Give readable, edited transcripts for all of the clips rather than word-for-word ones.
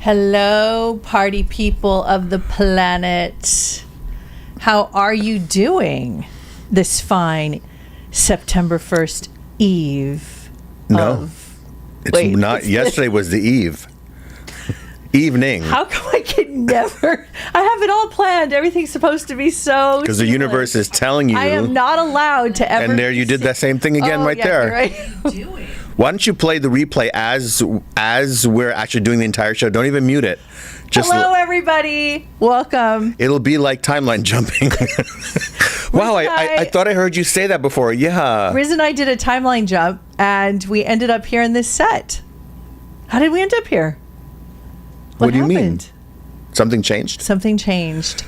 Hello, party people of the planet. How are you doing this fine September 1st eve? No, yesterday was the eve. Evening. How come I can never? I have it all planned. Everything's supposed to be so. Because the universe is telling you. I am not allowed to ever. And there you did that same thing again there. Right. Why don't you play the replay as we're actually doing the entire show? Don't even mute it. Just hello, everybody. Welcome. It'll be like timeline jumping. Wow, I thought I heard you say that before. Yeah. Riz and I did a timeline jump, and we ended up here in this set. How did we end up here? What do you mean? Something changed? Something changed.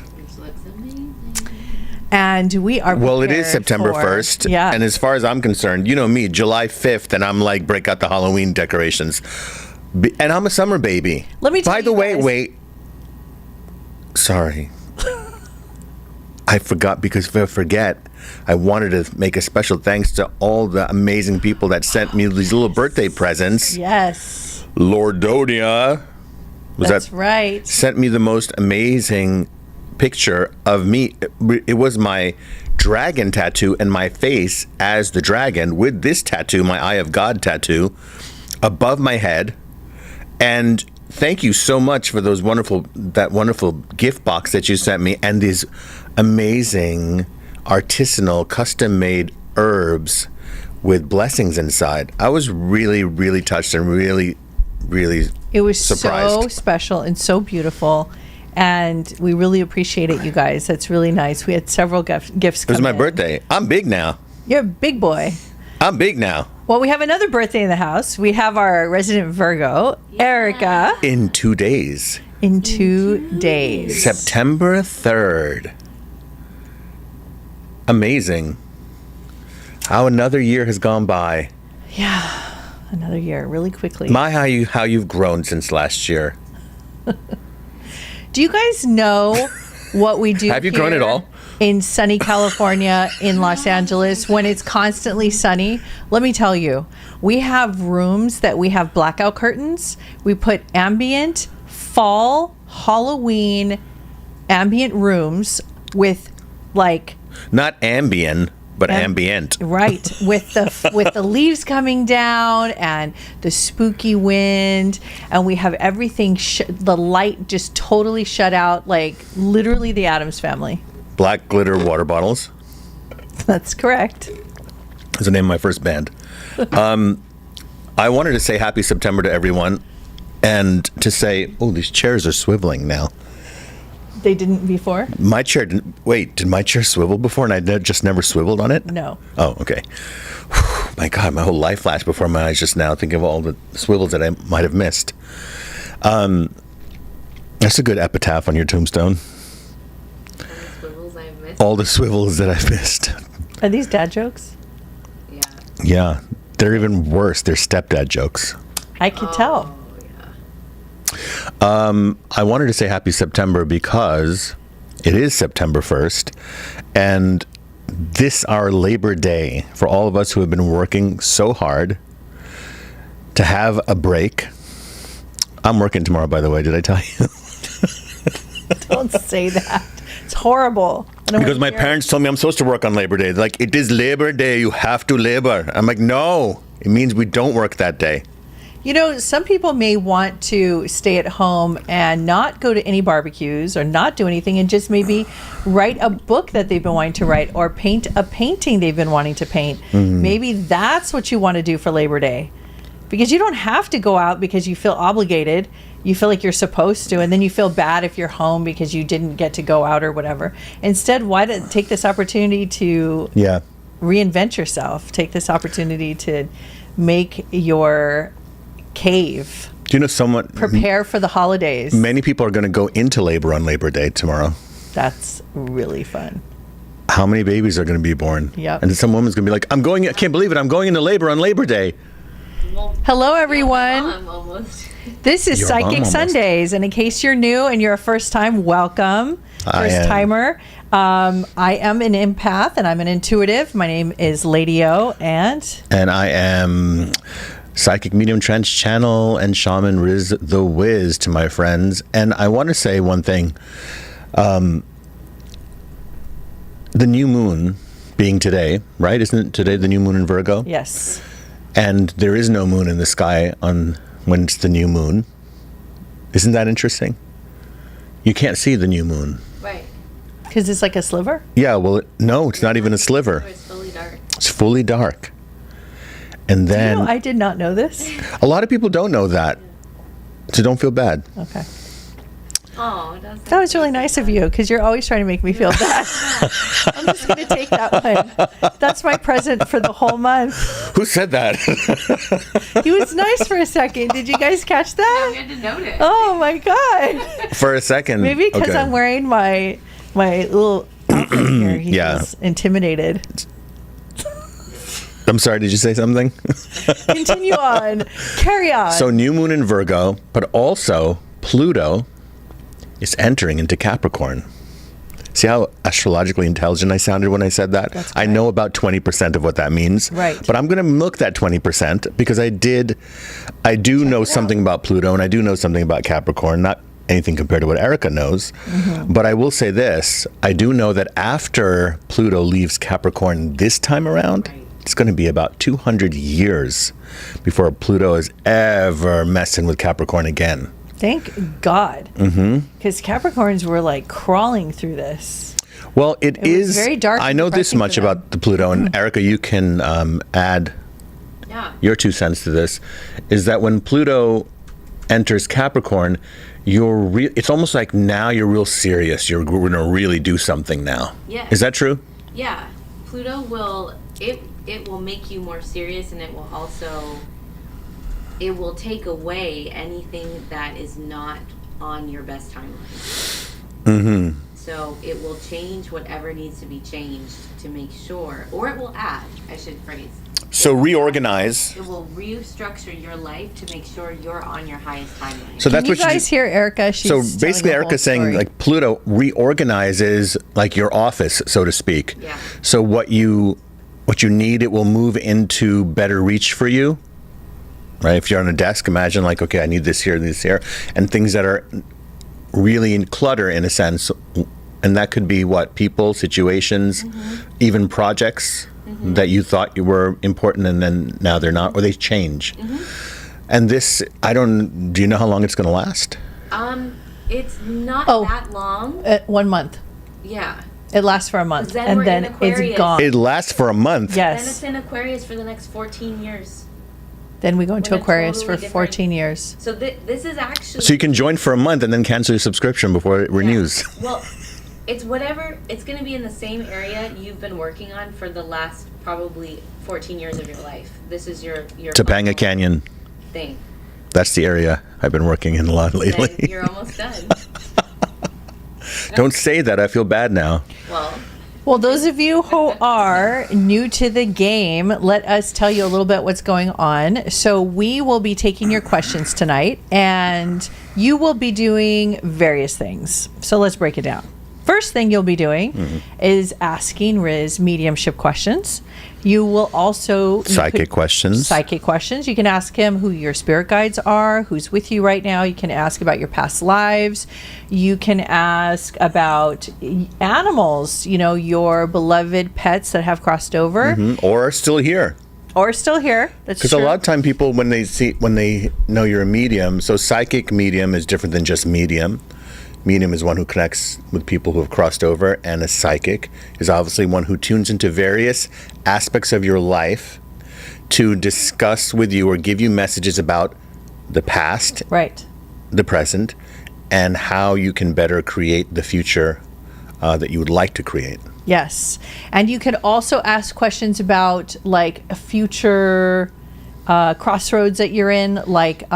And we are well, it is September 1st. Yeah. And as far as I'm concerned, you know me, July 5th, and I'm like, break out the Halloween decorations. And I'm a summer baby. Let me tell you By the way, guys. wait. Sorry. I forgot, because if I forget, I wanted to make a special thanks to all the amazing people that sent me these little birthday presents. Yes. Lordonia. That's right. Sent me the most amazing picture of me. It was my dragon tattoo and my face as the dragon with this tattoo, my Eye of God tattoo, above my head. And thank you so much for that wonderful gift box that you sent me, and these amazing artisanal custom-made herbs with blessings inside. I was really, really touched and really, really it was surprised. So special and so beautiful. And we really appreciate it, you guys. That's really nice. We had several gifts come in. It was my birthday. I'm big now. You're a big boy. I'm big now. Well, we have another birthday in the house. We have our resident Virgo, Erica. In 2 days. In 2 days. September 3rd. Amazing. How another year has gone by. Yeah. Another year, really quickly. How you've grown since last year. Do you guys know what we do? Have you grown at all? In sunny California, in Los Angeles, when it's constantly sunny? Let me tell you, we have rooms that we have blackout curtains. We put ambient, fall, Halloween, ambient rooms with like... Not Ambien, but ambient. Right, with the leaves coming down and the spooky wind, and we have everything, the light just totally shut out, like literally the Addams Family. Black glitter water bottles. That's correct. That's the name of my first band. I wanted to say happy September to everyone, and to say, oh, these chairs are swiveling now. They didn't before? My chair didn't. Wait, did my chair swivel before and I just never swiveled on it? No. Oh, okay. Whew, my God, my whole life flashed before my eyes just now, thinking of all the swivels that I might have missed. That's a good epitaph on your tombstone. All the swivels that I've missed. Are these dad jokes? Yeah. Yeah. They're even worse. They're stepdad jokes. I could tell. I wanted to say happy September because it is September 1st, and this our Labor Day, for all of us who have been working so hard to have a break. I'm working tomorrow, by the way. Did I tell you? Don't say that. It's horrible. Because my parents told me I'm supposed to work on Labor Day. They're like, it is Labor Day. You have to labor. I'm like, no. It means we don't work that day. You know, some people may want to stay at home and not go to any barbecues or not do anything and just maybe write a book that they've been wanting to write or paint a painting they've been wanting to paint. Mm-hmm. Maybe that's what you want to do for Labor Day. Because you don't have to go out because you feel obligated. You feel like you're supposed to, and then you feel bad if you're home because you didn't get to go out or whatever. Instead, why not take this opportunity to reinvent yourself? Take this opportunity to make your cave. Do you know someone? Prepare for the holidays. Many people are going to go into labor on Labor Day tomorrow. That's really fun. How many babies are going to be born? Yep. And some woman's going to be like, I can't believe it. I'm going into labor on Labor Day. Hello, everyone. This is Psychic Sundays, and in case you're new and you're a first-time, welcome. First-timer. I am an empath, and I'm an intuitive. My name is Lady O, and I am Psychic Medium, Trance Channel, and Shaman Riz the Wiz to my friends. And I want to say one thing. The new moon being today, right? Isn't it today the new moon in Virgo? Yes. And there is no moon in the sky on when it's the new moon. Isn't that interesting? You can't see the new moon. Right. Because it's like a sliver? Yeah, well, no, it's not even a sliver. It's fully dark. It's fully dark. And then I did not know this. a lot of people don't know that. So don't feel bad. Okay. Oh, it doesn't. That was really nice of you because you're always trying to make me feel bad. I'm just going to take that one. That's my present for the whole month. Who said that? He was nice for a second. Did you guys catch Yeah, that? we had to note it. Oh my God. For a second. Maybe because Okay. I'm wearing my little outfit here. He Yeah. was intimidated. I'm sorry, did you say something? Continue on. Carry on. So new moon in Virgo, but also Pluto is entering into Capricorn. See how astrologically intelligent I sounded when I said that? That's I know about 20% of what that means. Right. But I'm going to milk that 20% because I do know something about Pluto and I do know something about Capricorn, not anything compared to what Erica knows. Mm-hmm. But I will say this, I do know that after Pluto leaves Capricorn this time around, Right. it's going to be about 200 years before Pluto is ever messing with Capricorn again. Thank God. Because Capricorns were like crawling through this. Well, it was is very dark I and know this depressing much for them. about the Pluto, and Erica, you can add Yeah. your 2 cents to this. Is that when Pluto enters Capricorn, it's almost like now you're real serious. You're going to really do something now. Yeah. Is that true? Yeah. Pluto will it will make you more serious, and it will also take away anything that is not on your best timeline. Mm-hmm. So it will change whatever needs to be changed to make sure, or it will add, I should phrase. So reorganize. It will restructure your life to make sure you're on your highest timeline. So Can that's you what guys hear Erica? She's So telling basically, the whole Erica's saying story. like Pluto reorganizes like your office, so to speak. Yeah. So what you need, it will move into better reach for you. Right? If you're on a desk, imagine like, okay, I need this here, and things that are really in clutter in a sense, and that could be what people, situations, even projects that you thought you were important, and then now they're not, or they change. And this, do you know how long it's going to last? It's not Oh. that long. 1 month. Yeah. It lasts for a month, Then and we're then in it's Aquarius. gone. It lasts for a month. Then it's Yes. in Aquarius for the next 14 years. Then we go into When it's Aquarius totally for different. 14 years. So this is actually. So you can join for a month and then cancel your subscription before it renews. Well, it's whatever. It's going to be in the same area you've been working on for the last probably 14 years of your life. This is your Topanga final Canyon. thing. That's the area I've been working in a lot Then lately. you're almost done. Don't say that. I feel bad now. Well, those of you who are new to the game, let us tell you a little bit what's going on. So we will be taking your questions tonight, and you will be doing various things. So let's break it down. First thing you'll be doing is asking Riz mediumship questions. You will also Psychic questions. Psychic questions. You can ask him who your spirit guides are, who's with you right now. You can ask about your past lives. You can ask about animals, your beloved pets that have crossed over Or are still here. or still here. That's Because true. a lot of time people, when they know you're a medium, so psychic medium is different than just medium. Medium is one who connects with people who have crossed over, and a psychic is obviously one who tunes into various aspects of your life to discuss with you or give you messages about the past, Right. the present, and how you can better create the future that you would like to create. Yes. And you could also ask questions about like a future crossroads that you're in, like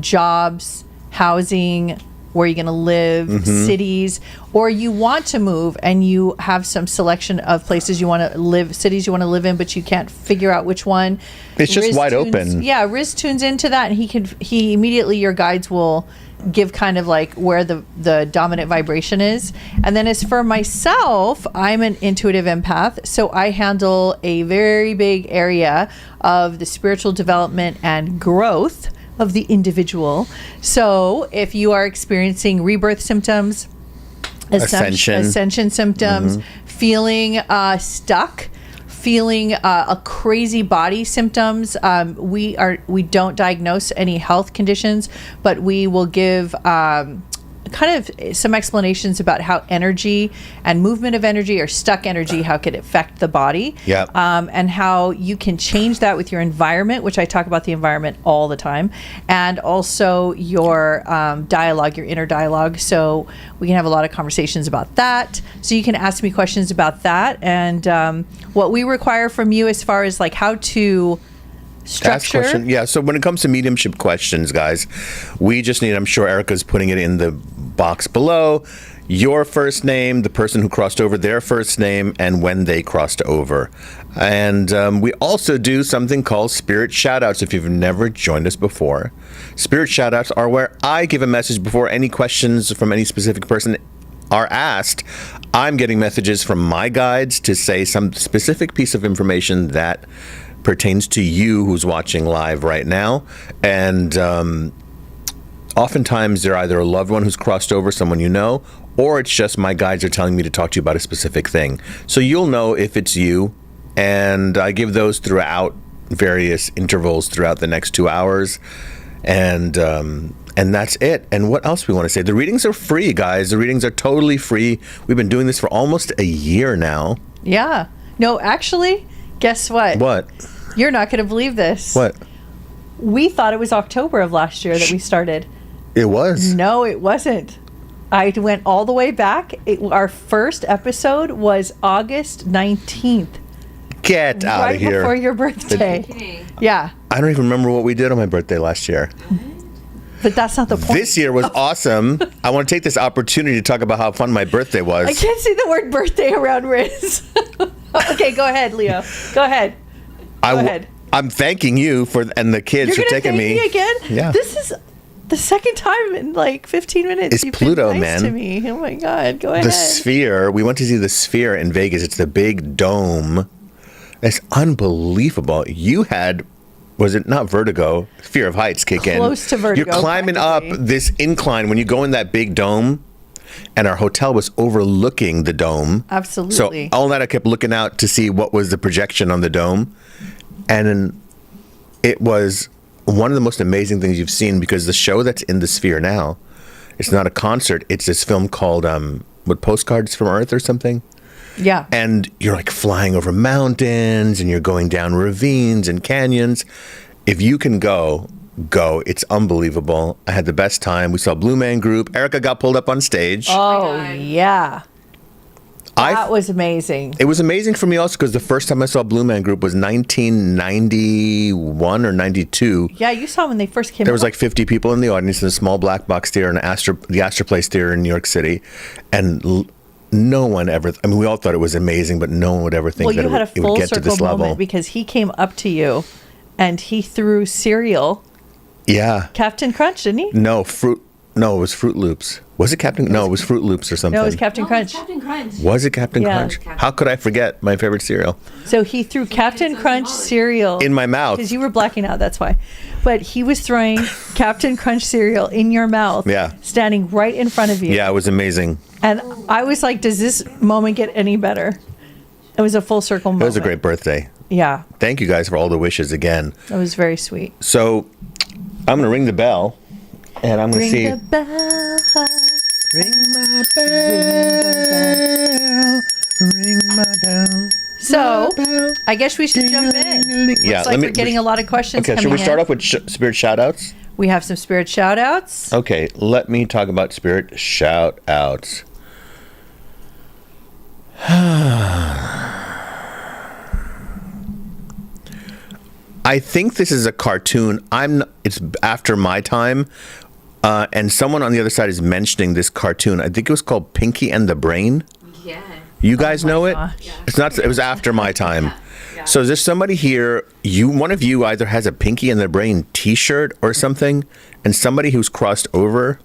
jobs, housing, where you're going to live, cities, or you want to move and you have some selection of places you want to live, cities you want to live in, but you can't figure out which one. It's just wide open. Yeah, Riz tunes into that, and he immediately, your guides will give kind of like where the dominant vibration is. And then as for myself, I'm an intuitive empath, so I handle a very big area of the spiritual development and growth of the individual. So if you are experiencing rebirth symptoms, ascension symptoms, feeling stuck, feeling a crazy body symptoms, we don't diagnose any health conditions, but we will give kind of some explanations about how energy and movement of energy or stuck energy, how could it affect the body, and how you can change that with your environment, which I talk about the environment all the time, and also your dialogue, your inner dialogue. So we can have a lot of conversations about that. So you can ask me questions about that, and what we require from you as far as like how to structure. Yeah, so when it comes to mediumship questions, guys, we just need, I'm sure Erica's putting it in the box below, your first name, the person who crossed over, their first name, and when they crossed over. And we also do something called Spirit Shoutouts. If you've never joined us before, Spirit Shoutouts are where I give a message before any questions from any specific person are asked. I'm getting messages from my guides to say some specific piece of information that pertains to you who's watching live right now. And oftentimes they're either a loved one who's crossed over, someone you know, or it's just my guides are telling me to talk to you about a specific thing. So you'll know if it's you, and I give those throughout various intervals throughout the next 2 hours. And that's it. And what else we want to say? The readings are free, guys. The readings are totally free. We've been doing this for almost a year now. Yeah. No, actually, guess what? What? You're not going to believe this. What? We thought it was October of last year that we started. It was. No, it wasn't. I went all the way back. Our first episode was August 19th. Get out right of here. Before your birthday. Okay. Yeah. I don't even remember what we did on my birthday last year. But that's not the point. This year was awesome. I want to take this opportunity to talk about how fun my birthday was. I can't say the word birthday around Riz. Okay, go ahead, Leo. Go ahead. Go ahead. I'm thanking you and the kids You're for taking me again? Yeah. This is the second time in like 15 minutes. It's you've Pluto, been nice man. to me. Oh my God, go ahead. The Sphere. We went to see the Sphere in Vegas. It's the big dome. It's unbelievable. You had, was it not vertigo? Fear of heights kick in. Close to vertigo. You're climbing up this incline when you go in that big dome, and our hotel was overlooking the dome. Absolutely. So all night I kept looking out to see what was the projection on the dome, and it was one of the most amazing things you've seen, because the show that's in the Sphere now, it's not a concert. It's this film called Postcards from Earth or something. Yeah. And you're like flying over mountains and you're going down ravines and canyons. If you can go. It's unbelievable. I had the best time. We saw Blue Man Group. Erica got pulled up on stage. Oh, yeah. That was amazing. It was amazing for me also because the first time I saw Blue Man Group was 1991 or 92. Yeah, you saw when they first came out. There was like 50 people in the audience in a small black box theater in the Astor Place Theater in New York City. And no one ever, I mean, we all thought it was amazing, but no one would ever think that it would get to this level. Because he came up to you and he threw cereal. Yeah. Captain Crunch, didn't he? No, it was Fruit Loops. Was it Captain? No, it was Fruit Loops or something. No, it was Captain Crunch. Captain Crunch. Was it Captain Crunch? Captain. How could I forget my favorite cereal? So he threw Captain Crunch cereal in my mouth. Because you were blacking out, that's why. But he was throwing Captain Crunch cereal in your mouth. Yeah. Standing right in front of you. Yeah, it was amazing. And I was like, does this moment get any better? It was a full circle moment. It was a great birthday. Yeah. Thank you guys for all the wishes again. It was very sweet. So I'm going to ring the bell, and I'm going to see. Ring the bell. Ring my bell. Ring my bell. So I guess we should jump in. Yeah, Looks like we're getting a lot of questions Okay, coming should we start in. off with spirit shout-outs? We have some spirit shout-outs. Okay, let me talk about spirit shout-outs. I think this is a cartoon. It's after my time. And someone on the other side is mentioning this cartoon. I think it was called Pinky and the Brain. Yeah. You guys know it? gosh. Yeah. It's not. It was after my time. Yeah. So is there somebody here? One of you either has a Pinky and the Brain T-shirt or something, and somebody who's crossed over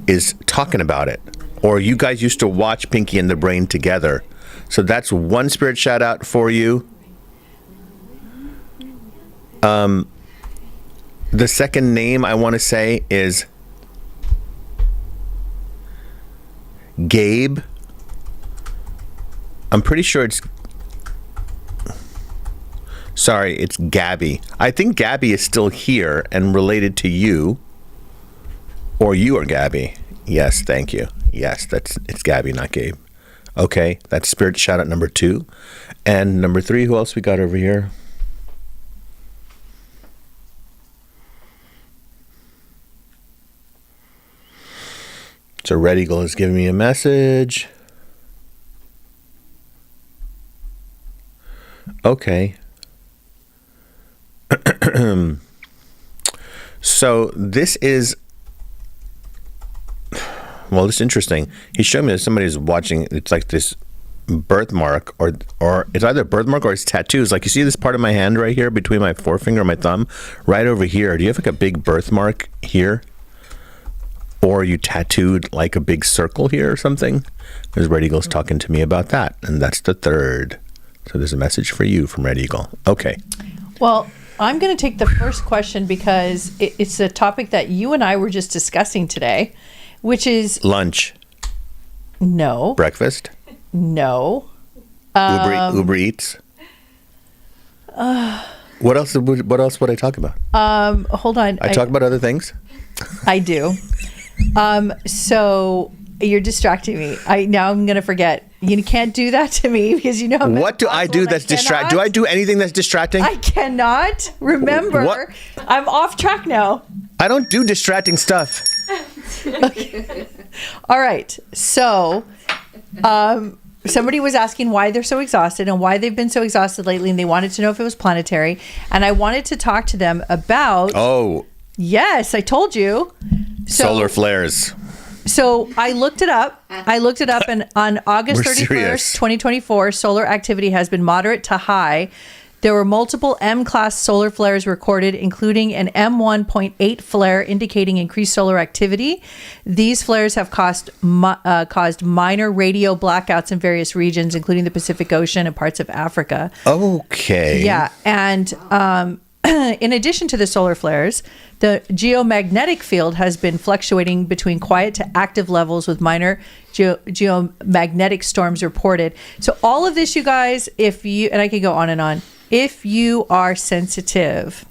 is talking about it, or you guys used to watch Pinky and the Brain together. So that's one spirit shout out for you. The second name I want to say is Gabe. I'm pretty sure it's Gabby. I think Gabby is still here and related to you. Or you are Gabby. Yes, thank you. Yes, it's Gabby, not Gabe. Okay, that's spirit shout out number 2. And number 3, who else we got over here? So Red Eagle is giving me a message. Okay. So this is, well, it's interesting. He showed me that somebody's watching. It's like this birthmark, or it's either a birthmark or it's tattoos. Like, you see this part of my hand right here between my forefinger and my thumb, right over here. Do you have like a big birthmark here? Or you tattooed like a big circle here or something? There's Red Eagle's talking to me about that. And that's the 3rd. So there's a message for you from Red Eagle. Okay. Well, I'm going to take the first question because it's a topic that you and I were just discussing today, which is Lunch. no, Breakfast. no. Uber Eats. What else would I talk about? Hold on. I talk about other things. I do. So you're distracting me. Now I'm going to forget. You can't do that to me because you know. What do I do that's distracting? Do I do anything that's distracting? I cannot remember. What? I'm off track now. I don't do distracting stuff. All right. So, somebody was asking why they're so exhausted and why they've been so exhausted lately, and they wanted to know if it was planetary. And I wanted to talk to them about. Oh. Yes, I told you. Solar flares. So I looked it up. And on August We're 31st, serious. 2024, solar activity has been moderate to high. There were multiple M-class solar flares recorded, including an M1.8 flare indicating increased solar activity. These flares have caused minor radio blackouts in various regions, including the Pacific Ocean and parts of Africa. Okay. Yeah, and in addition to the solar flares, the geomagnetic field has been fluctuating between quiet to active levels with minor geomagnetic storms reported. So all of this, you guys, and I could go on and on, if you are sensitive,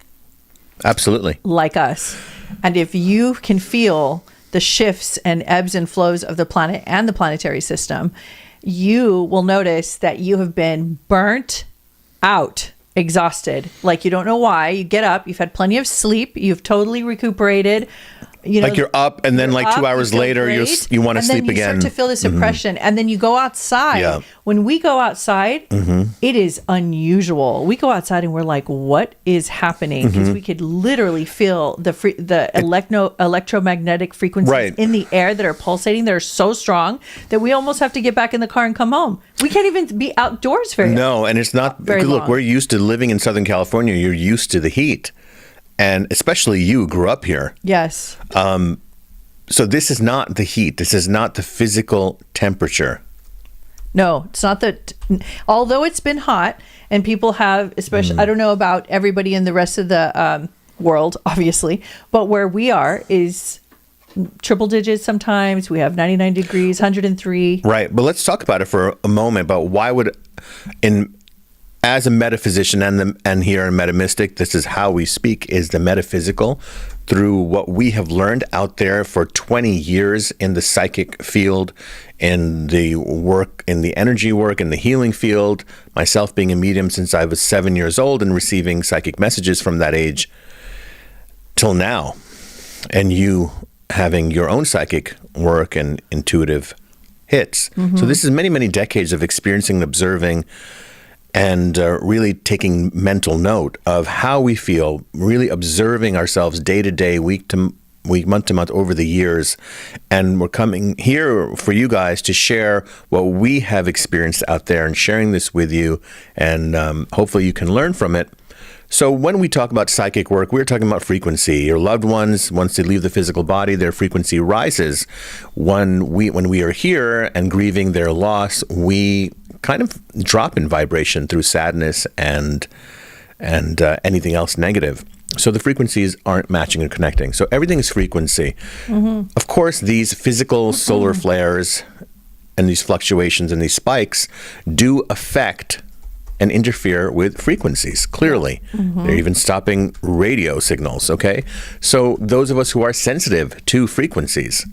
Absolutely. like us, and if you can feel the shifts and ebbs and flows of the planet and the planetary system, you will notice that you have been burnt out, exhausted, like you don't know why. You get up, you've had plenty of sleep, you've totally recuperated. You know, Like you're up, and then like 2 hours you feel later, great, you want to sleep and then you again. start to feel this oppression, and then you go outside. Yeah. When we go outside, it is unusual. We go outside and we're like, "What is happening?" Because we could literally feel the electromagnetic frequencies Right. in the air that are pulsating. That are so strong that we almost have to get back in the car and come home. We can't even be outdoors very No, and it's not. Very Look, long. we're used to living in Southern California. You're used to the heat, and especially you grew up here. Yes. So this is not the heat. This is not the physical temperature. No, it's not that. Although it's been hot, and people have, especially, I don't know about everybody in the rest of the world, obviously, but where we are is triple digits sometimes. We have 99 degrees, 103. Right. But let's talk about it for a moment. About why would, as a metaphysician and here in Metamystic, this is how we speak, is the metaphysical through what we have learned out there for 20 years in the psychic field, in the work, in the energy work, in the healing field, myself being a medium since I was 7 years old and receiving psychic messages from that age till now, and you having your own psychic work and intuitive hits. So this is many, many decades of experiencing and observing and really taking mental note of how we feel, really observing ourselves day to day, week to week, month to month over the years. And we're coming here for you guys to share what we have experienced out there and sharing this with you. And hopefully you can learn from it. So when we talk about psychic work, we're talking about frequency. Your loved ones, once they leave the physical body, their frequency rises. When we are here and grieving their loss, we kind of drop in vibration through sadness and anything else negative. So the frequencies aren't matching and connecting. So everything is frequency. Mm-hmm. Of course, these physical solar flares and these fluctuations and these spikes do affect and interfere with frequencies, clearly. Mm-hmm. They're even stopping radio signals, okay? So those of us who are sensitive to frequencies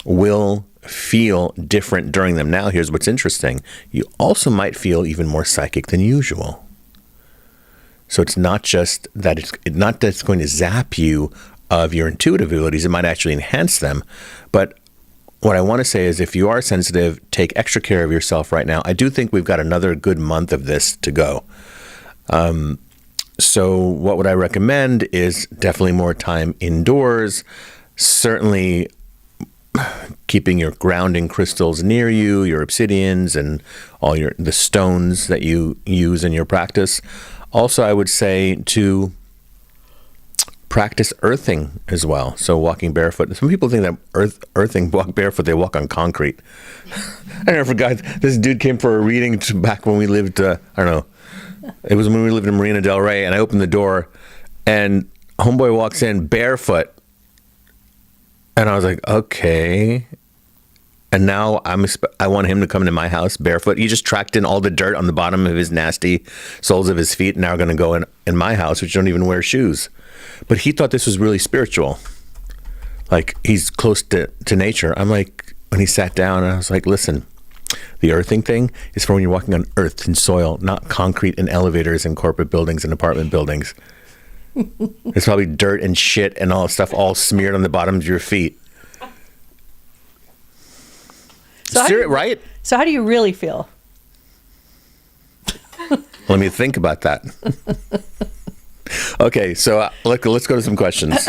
will feel different during them. Now, here's what's interesting. You also might feel even more psychic than usual. So it's not just that it's going to zap you of your intuitive abilities. It might actually enhance them. But what I want to say is if you are sensitive, take extra care of yourself right now. I do think we've got another good month of this to go. So what would I recommend is definitely more time indoors, certainly keeping your grounding crystals near you, your obsidians and all the stones that you use in your practice. Also, I would say to practice earthing as well. So walking barefoot. Some people think that earthing, walk barefoot, they walk on concrete. I never forgot. This dude came for a reading back when we lived, I don't know. It was when we lived in Marina Del Rey, and I opened the door, and homeboy walks in barefoot. And I was like, okay. And now I want him to come into my house barefoot. He just tracked in all the dirt on the bottom of his nasty soles of his feet, and now going to go in my house, which don't even wear shoes. But he thought this was really spiritual. Like, he's close to nature. I'm like, when he sat down, I was like, listen, the earthing thing is for when you're walking on earth and soil, not concrete and elevators and corporate buildings and apartment buildings. There's probably dirt and shit and all stuff all smeared on the bottoms of your feet. Right? So how do you really feel? Let me think about that. Okay, so let's go to some questions.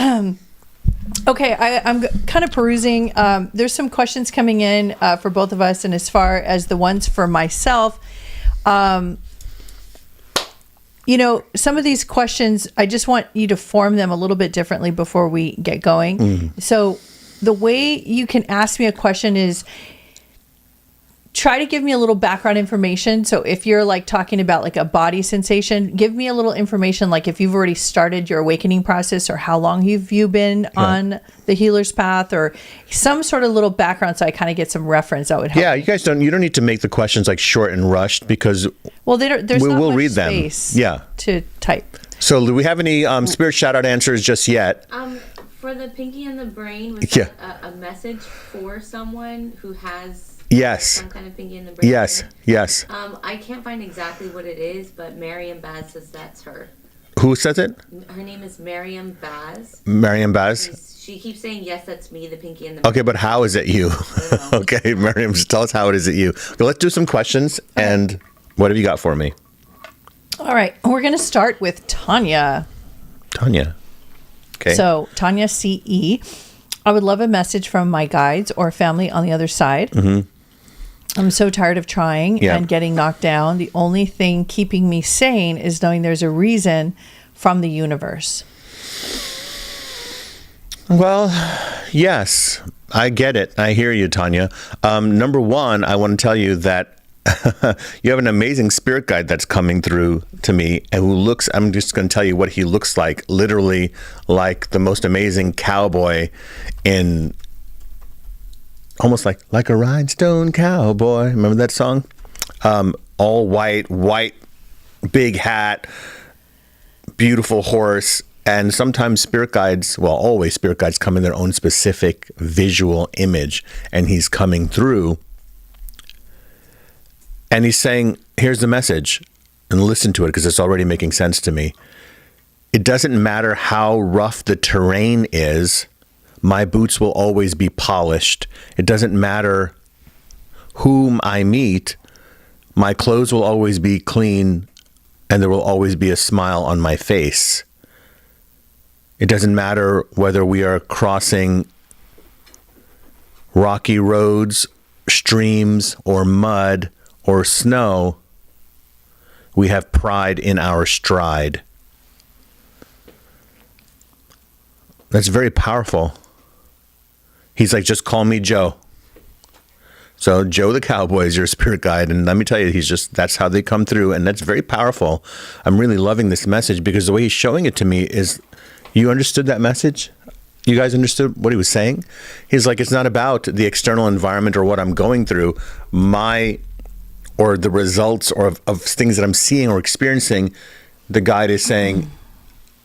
Okay, I'm kind of perusing. There's some questions coming in for both of us, and as far as the ones for myself, some of these questions, I just want you to form them a little bit differently before we get going. Mm-hmm. So the way you can ask me a question is try to give me a little background information. So if you're like talking about like a body sensation, give me a little information, like if you've already started your awakening process or how long have you been on the healer's path or some sort of little background so I kind of get some reference that would help. Yeah, you don't need to make the questions like short and rushed because there's not much read space to type. So do we have any spirit shout out answers just yet? For the Pinky and the Brain, was that a message for someone who has some kind of Pinky in the Brain? Yes. I can't find exactly what it is, but Miriam Baz says that's her. Who says it? Her name is Miriam Baz. Miriam Baz? She keeps saying, yes, that's me, the Pinky and the Brain. Okay, but how is it you? Okay, Miriam, just tell us how it is it you. Okay, let's do some questions, and what have you got for me? All right, we're going to start with Tanya. Okay. So, Tanya CE. I would love a message from my guides or family on the other side. Mm-hmm. I'm so tired of trying and getting knocked down. The only thing keeping me sane is knowing there's a reason from the universe. Well, yes, I get it. I hear you, Tanya. Number one, I want to tell you that you have an amazing spirit guide that's coming through to me and I'm just going to tell you what he looks like, literally like the most amazing cowboy in almost like a rhinestone cowboy. Remember that song? All white, big hat, beautiful horse. And sometimes spirit guides, always spirit guides come in their own specific visual image, and he's coming through. And he's saying, here's the message, and listen to it because it's already making sense to me. It doesn't matter how rough the terrain is. My boots will always be polished. It doesn't matter whom I meet. My clothes will always be clean, and there will always be a smile on my face. It doesn't matter whether we are crossing rocky roads, streams, or mud, or snow. We have pride in our stride. That's very powerful. He's like, just call me Joe. So Joe the cowboy is your spirit guide, and let me tell you, that's how they come through, and that's very powerful. I'm really loving this message because the way he's showing it to me is, you understood that message? You guys understood what he was saying? He's like, it's not about the external environment or what I'm going through, or the results of things that I'm seeing or experiencing. The guide is saying,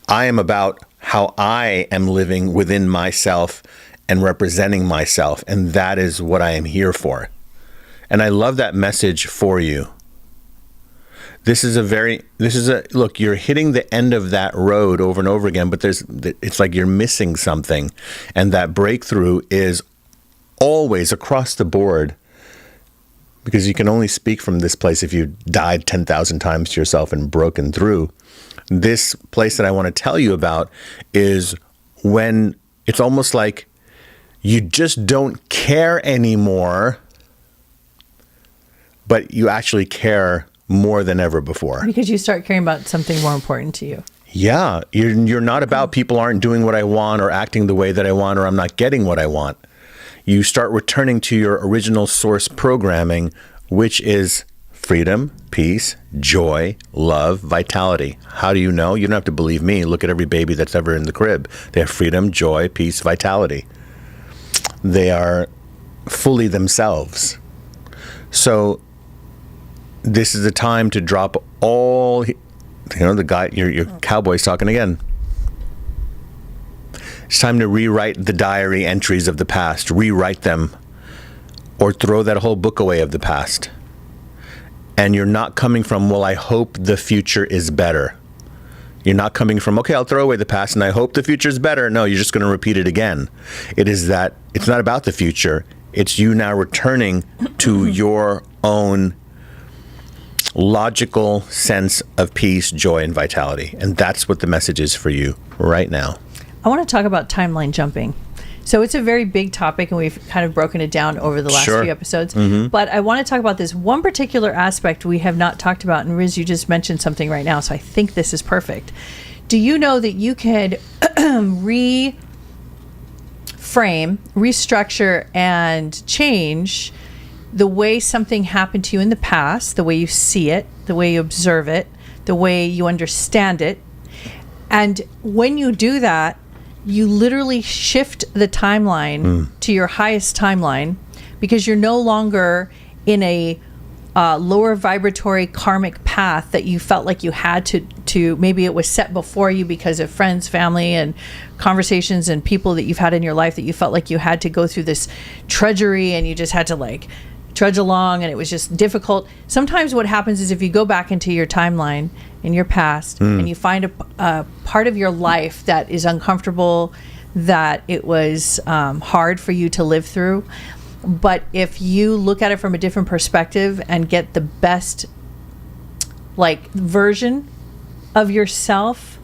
I am about how I am living within myself and representing myself, and that is what I am here for. And I love that message for you. Look, you're hitting the end of that road over and over again, but it's like you're missing something. And that breakthrough is always across the board, because you can only speak from this place if you died 10,000 times to yourself and broken through. This place that I want to tell you about is when it's almost like you just don't care anymore, but you actually care more than ever before. Because you start caring about something more important to you. Yeah. You're not about people aren't doing what I want or acting the way that I want, or I'm not getting what I want. You start returning to your original source programming, which is freedom, peace, joy, love, vitality. How do you know? You don't have to believe me. Look at every baby that's ever in the crib. They have freedom, joy, peace, vitality. They are fully themselves. So this is the time to drop all, the guy, your cowboy's talking again. It's time to rewrite the diary entries of the past, rewrite them, or throw that whole book away of the past. And you're not coming from, well, I hope the future is better. You're not coming from, okay, I'll throw away the past and I hope the future is better. No, you're just going to repeat it again. It's not about the future. It's you now returning to your own logical sense of peace, joy, and vitality. And that's what the message is for you right now. I want to talk about timeline jumping. So it's a very big topic, and we've kind of broken it down over the last few episodes. Mm-hmm. But I want to talk about this one particular aspect we have not talked about. And Riz, you just mentioned something right now, so I think this is perfect. Do you know that you could reframe, restructure, and change the way something happened to you in the past, the way you see it, the way you observe it, the way you understand it? And when you do that, you literally shift the timeline to your highest timeline, because you're no longer in a lower vibratory karmic path that you felt like you had to maybe it was set before you because of friends, family, and conversations and people that you've had in your life that you felt like you had to go through this trudgery and you just had to trudge along, and it was just difficult. Sometimes what happens is if you go back into your timeline in your past and you find a part of your life that is uncomfortable, that it was hard for you to live through, but if you look at it from a different perspective and get the best version of yourself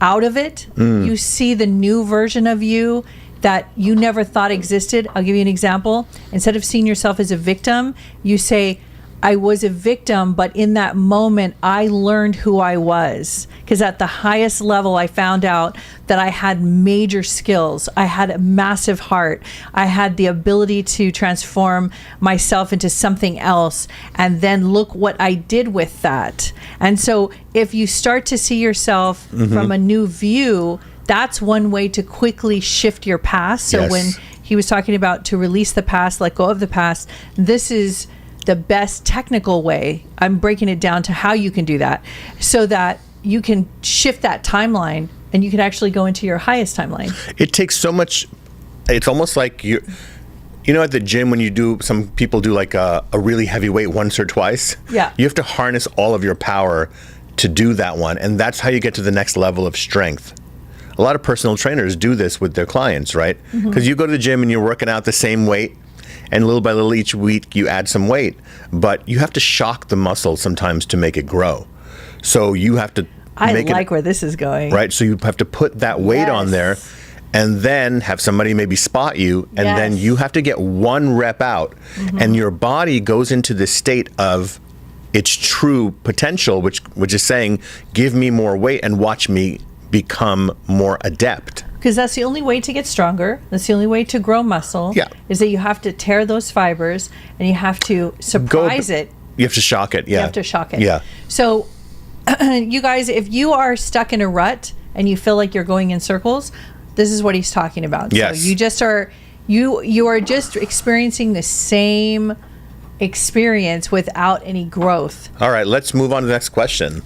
out of it, you see the new version of you that you never thought existed. I'll give you an example. Instead of seeing yourself as a victim, you say, I was a victim, but in that moment, I learned who I was. Because at the highest level, I found out that I had major skills. I had a massive heart. I had the ability to transform myself into something else. And then look what I did with that. And so if you start to see yourself from a new view, that's one way to quickly shift your past. So when he was talking about to release the past, let go of the past, this is the best technical way. I'm breaking it down to how you can do that so that you can shift that timeline and you can actually go into your highest timeline. It takes so much. It's almost like you know, at the gym when some people do a really heavy weight once or twice. Yeah. You have to harness all of your power to do that one. And that's how you get to the next level of strength. A lot of personal trainers do this with their clients, right? Because you go to the gym and you're working out the same weight, and little by little each week you add some weight. But you have to shock the muscle sometimes to make it grow. So you have to where this is going. Right? So you have to put that weight on there and then have somebody maybe spot you, and then you have to get one rep out, and your body goes into this state of its true potential, which is saying, give me more weight and watch me become more adept. Because that's the only way to get stronger. That's the only way to grow muscle. Yeah. Is that you have to tear those fibers and you have to surprise it. You have to shock it. Yeah. You have to shock it. Yeah. So, you guys, if you are stuck in a rut and you feel like you're going in circles, this is what he's talking about. Yes. So you just are, you are just experiencing the same experience without any growth. All right, let's move on to the next question.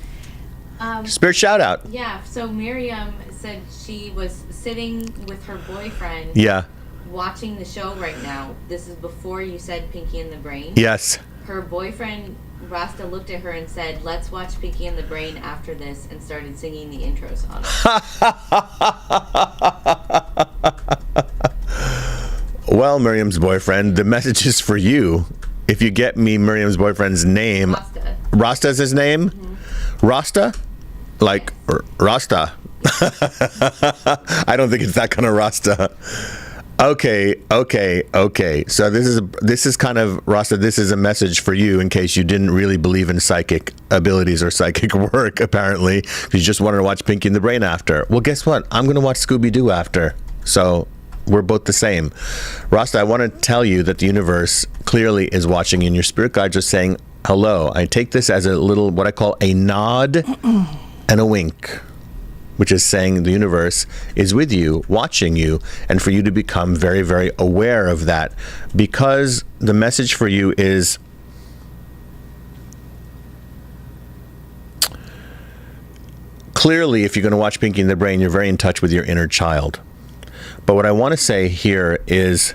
Spirit shout out. Yeah, so Miriam said she was sitting with her boyfriend. Yeah. Watching the show right now. This is before you said Pinky and the Brain. Yes. Her boyfriend Rasta looked at her and said, "Let's watch Pinky and the Brain after this," and started singing the intro song. Well, Miriam's boyfriend, the message is for you. If you get me Miriam's boyfriend's name, Rasta's his name? Mm-hmm. Rasta? Like Rasta. I don't think it's that kind of Rasta. Okay. So this is kind of, Rasta, this is a message for you in case you didn't really believe in psychic abilities or psychic work, apparently. You just wanted to watch Pinky and the Brain after. Well, guess what? I'm going to watch Scooby-Doo after. So we're both the same. Rasta, I want to tell you that the universe clearly is watching, and your spirit guide just saying hello. I take this as a little, what I call a nod and a wink, which is saying the universe is with you, watching you, and for you to become very, very aware of that. Because the message for you is, clearly, if you're going to watch Pinky and the Brain, you're very in touch with your inner child. But what I want to say here is,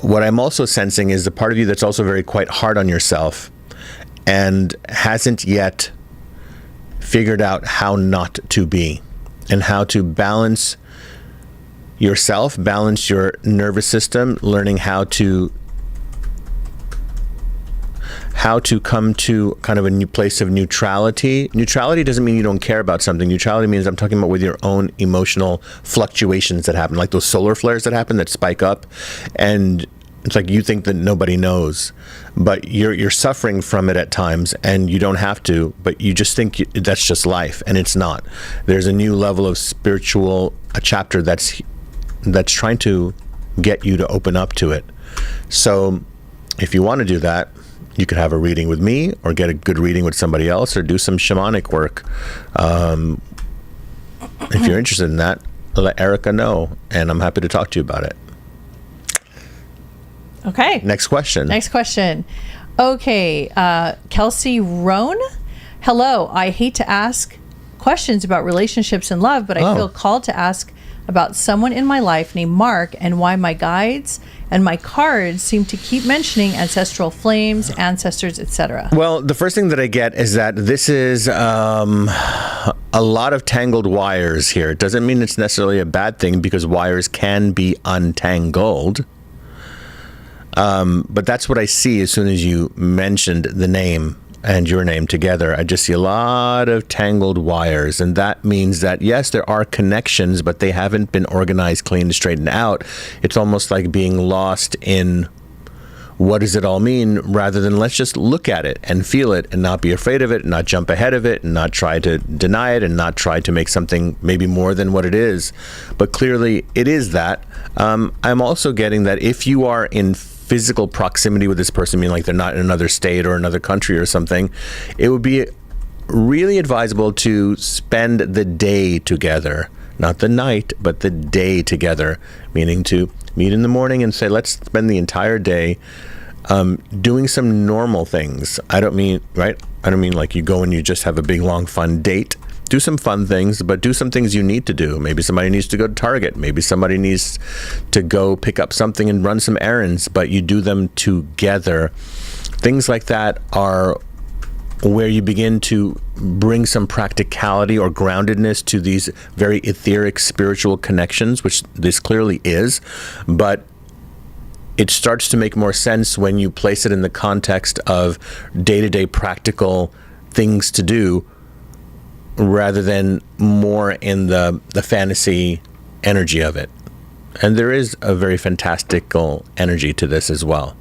what I'm also sensing is the part of you that's also very quite hard on yourself and hasn't yet figured out how not to be and how to balance yourself, balance your nervous system, learning how to come to kind of a new place of neutrality. Neutrality doesn't mean you don't care about something. Neutrality means I'm talking about with your own emotional fluctuations that happen, like those solar flares that happen that spike up, and it's like you think that nobody knows, but you're suffering from it at times, and you don't have to, but you just think that's just life, and it's not. There's a new level of spiritual, a chapter that's trying to get you to open up to it. So if you want to do that, you could have a reading with me, or get a good reading with somebody else, or do some shamanic work. If you're interested in that, let Erica know, and I'm happy to talk to you about it. Okay. Next question. Okay. Kelsey Roan. Hello. I hate to ask questions about relationships and love, but I feel called to ask about someone in my life named Mark, and why my guides and my cards seem to keep mentioning ancestral flames, ancestors, etc. Well, the first thing that I get is that this is a lot of tangled wires here. It doesn't mean it's necessarily a bad thing, because wires can be untangled. But that's what I see as soon as you mentioned the name and your name together. I just see a lot of tangled wires, and that means that yes, there are connections, but they haven't been organized, cleaned, straightened out. It's almost like being lost in what does it all mean, rather than let's just look at it and feel it and not be afraid of it, and not jump ahead of it, and not try to deny it, and not try to make something maybe more than what it is. But clearly it is that. I'm also getting that if you are in physical proximity with this person, meaning like they're not in another state or another country or something, it would be really advisable to spend the day together, not the night, but the day together, meaning to meet in the morning and say, let's spend the entire day doing some normal things. I don't mean like you go and you just have a big, long, fun date. Do some fun things, but do some things you need to do. Maybe somebody needs to go to Target. Maybe somebody needs to go pick up something and run some errands, but you do them together. Things like that are where you begin to bring some practicality or groundedness to these very etheric spiritual connections, which this clearly is. But it starts to make more sense when you place it in the context of day-to-day practical things to do rather than more in the fantasy energy of it. And there is a very fantastical energy to this as well.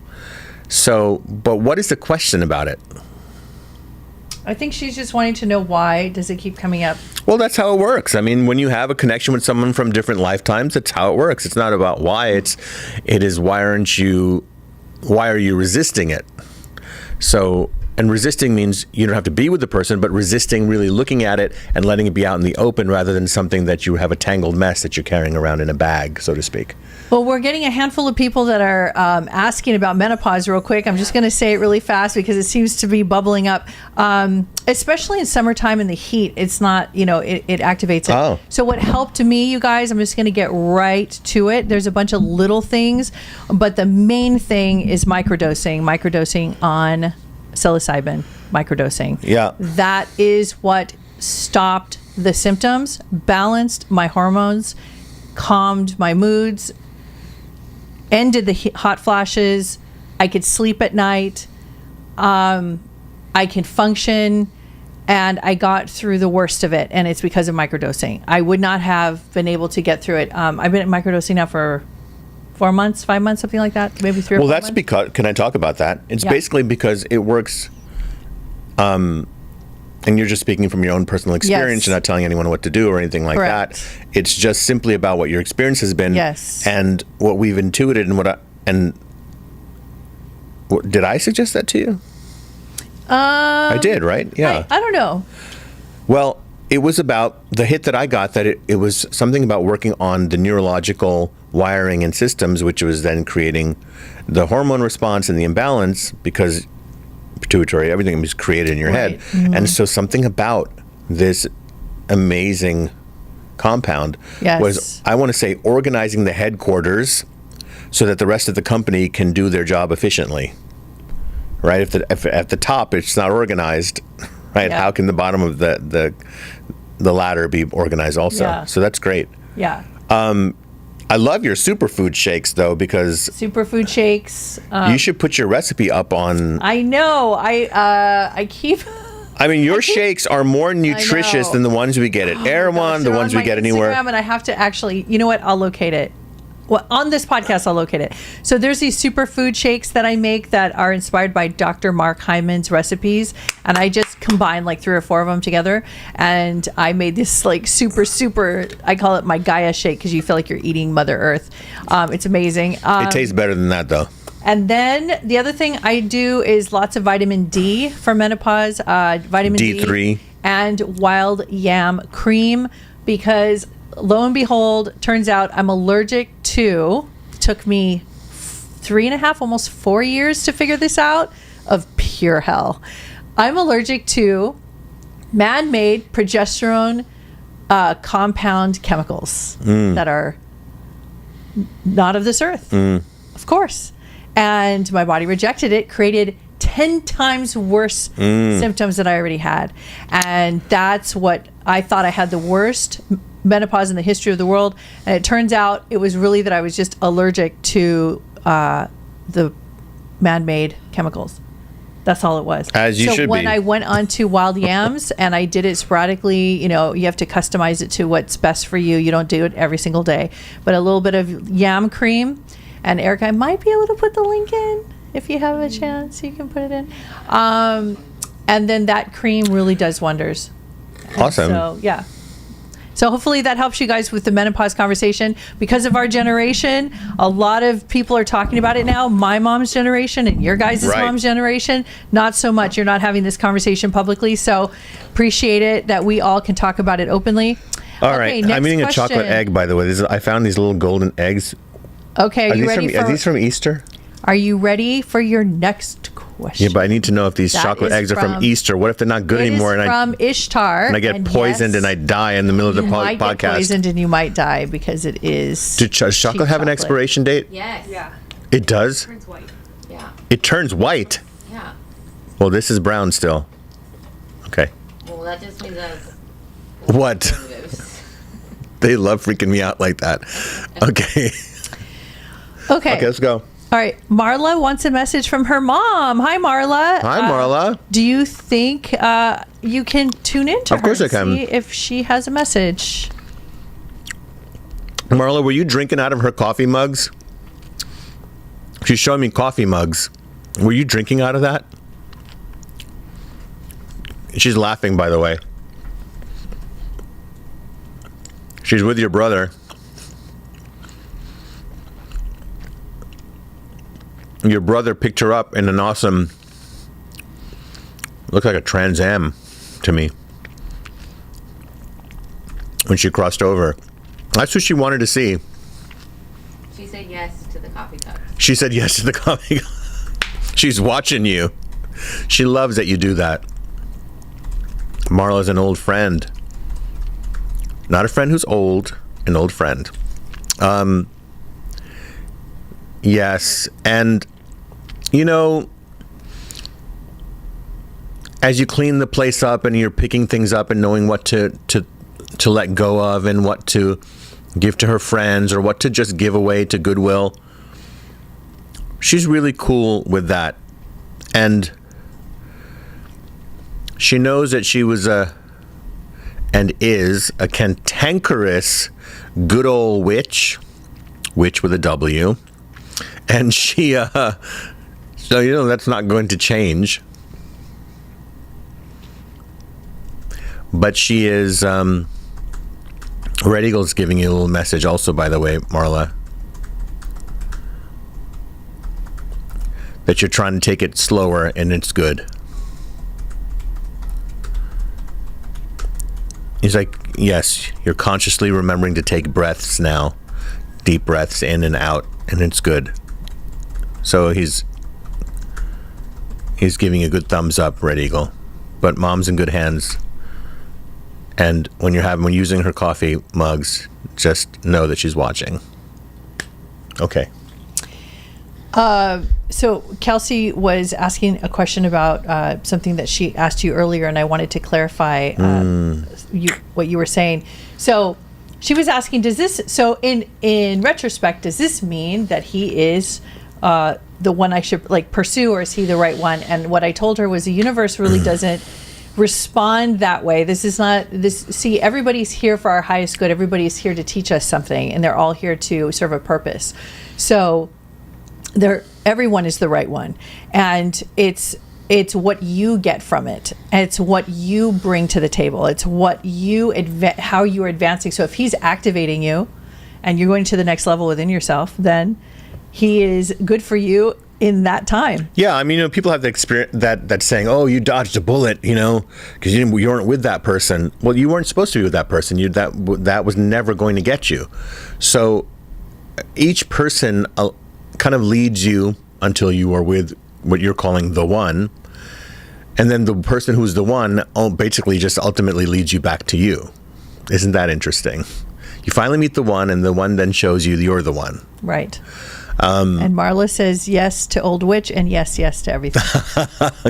So, but what is the question about it? I think she's just wanting to know why does it keep coming up. Well, that's how it works. I mean, when you have a connection with someone from different lifetimes, that's how it works. It's not about why. It is why are you resisting it? So, and resisting means you don't have to be with the person, but resisting really looking at it and letting it be out in the open rather than something that you have a tangled mess that you're carrying around in a bag, so to speak. Well, we're getting a handful of people that are asking about menopause real quick. I'm just going to say it really fast because it seems to be bubbling up, especially in summertime in the heat. It's not, it activates it. Oh. So what helped me, you guys, I'm just going to get right to it. There's a bunch of little things, but the main thing is microdosing on psilocybin, microdosing. Yeah. That is what stopped the symptoms, balanced my hormones, calmed my moods, ended the hot flashes. I could sleep at night. I can function, and I got through the worst of it. And it's because of microdosing. I would not have been able to get through it. I've been microdosing now for 4 months, 5 months, something like that, maybe 3 or 4 Well, months. that's because, can I talk about that? It's basically because it works, and you're just speaking from your own personal experience. Yes. You're not telling anyone what to do or anything like Correct. that. It's just simply about what your experience has been. Yes. And what we've intuited and did I suggest that to you? I did, right? Yeah. I don't know. Well, it was about the hit that I got, that it was something about working on the neurological wiring and systems, which was then creating the hormone response and the imbalance because pituitary, everything was created in your head. Mm-hmm. And so something about this amazing compound was, I want to say, organizing the headquarters so that the rest of the company can do their job efficiently. Right? If at the top it's not organized, right? Yeah. How can the bottom of the ladder be organized also? Yeah. So that's great. Yeah. I love your superfood shakes though, because Superfood shakes. you should put your recipe up on. I know. I keep. I mean, your shakes are more nutritious than the ones we get at Erewhon, the ones we get anywhere. And I have to actually, you know what? I'll locate it. Well, on this podcast, I'll locate it. So there's these superfood shakes that I make that are inspired by Dr. Mark Hyman's recipes. And I just combined like 3 or 4 of them together. And I made this like super, I call it my Gaia shake because you feel like you're eating Mother Earth. It's amazing. It tastes better than that though. And then the other thing I do is lots of vitamin D for menopause, vitamin D3. and wild yam cream, because lo and behold, turns out I'm allergic to, took me 3.5, almost 4 years to figure this out, of pure hell. I'm allergic to man-made progesterone compound chemicals that are not of this earth, of course. And my body rejected it, created 10 times worse symptoms that I already had. And that's what I thought I had, the worst menopause in the history of the world. And it turns out it was really that I was just allergic to the man-made chemicals. That's all it was. As you should be. So when I went on to wild yams and I did it sporadically, you have to customize it to what's best for you. You don't do it every single day. But a little bit of yam cream. And Eric, I might be able to put the link in if you have a chance. You can put it in. And then that cream really does wonders. Awesome. So, yeah. So hopefully that helps you guys with the menopause conversation. Because of our generation, a lot of people are talking about it now. My mom's generation and your guys' mom's generation, not so much. You're not having this conversation publicly. So appreciate it that we all can talk about it openly. All right. I'm eating a chocolate egg, by the way. I found these little golden eggs. Okay, are you ready are these from Easter? Are you ready for your next question? Yeah, but I need to know if these chocolate eggs are from Easter. What if they're not good anymore? It is from Ishtar. And I get poisoned and I die in the middle of the podcast. You might get poisoned and you might die because it is. Does chocolate have an expiration date? Yes. Yeah. It does? It turns white. Yeah. It turns white? Yeah. Well, this is brown still. Okay. Well, that just means that's... What? They love freaking me out like that. Okay. Okay. Okay, let's go. All right. Marla wants a message from her mom. Hi, Marla. Hi, Marla. Do you think you can tune into her? Of course I and can. See if she has a message. Marla, were you drinking out of her coffee mugs? She's showing me coffee mugs. Were you drinking out of that? She's laughing, by the way. She's with your brother. Your brother picked her up in an awesome, looked like a Trans Am to me when she crossed over. That's what she wanted to see. She said yes to the coffee cups. She said yes to the coffee. She's watching you. She loves that you do that. Marla's an old friend. Not a friend who's old, an old friend. Yes, and you know, as you clean the place up and you're picking things up and knowing what to let go of and what to give to her friends or what to just give away to Goodwill, she's really cool with that. And she knows that she was and is a cantankerous good old witch with a W. And she, so you know that's not going to change. But she is, Red Eagle's giving you a little message also, by the way, Marla. That you're trying to take it slower and it's good. He's like, yes, you're consciously remembering to take breaths now. Deep breaths in and out, and it's good. So he's giving you a good thumbs up, Red Eagle. But mom's in good hands. And when you're using her coffee mugs, just know that she's watching. Okay. So Kelsey was asking a question about something that she asked you earlier, and I wanted to clarify what you were saying. So she was asking, in retrospect, does this mean that he is the one I should pursue, or is he the right one? And what I told her was the universe really doesn't respond that way. This is not this. See, everybody's here for our highest good. Everybody's here to teach us something, and they're all here to serve a purpose. So everyone is the right one, and it's what you get from it. It's what you bring to the table. It's what you how you're advancing. So if he's activating you and you're going to the next level within yourself, then he is good for you in that time. Yeah, I mean, people have the experience that saying, "Oh, you dodged a bullet," because you weren't with that person. Well, you weren't supposed to be with that person. That was never going to get you. So each person kind of leads you until you are with what you're calling the one, and then the person who's the one basically just ultimately leads you back to you. Isn't that interesting? You finally meet the one, and the one then shows you you're the one. Right. And Marla says yes to Old Witch and yes to everything.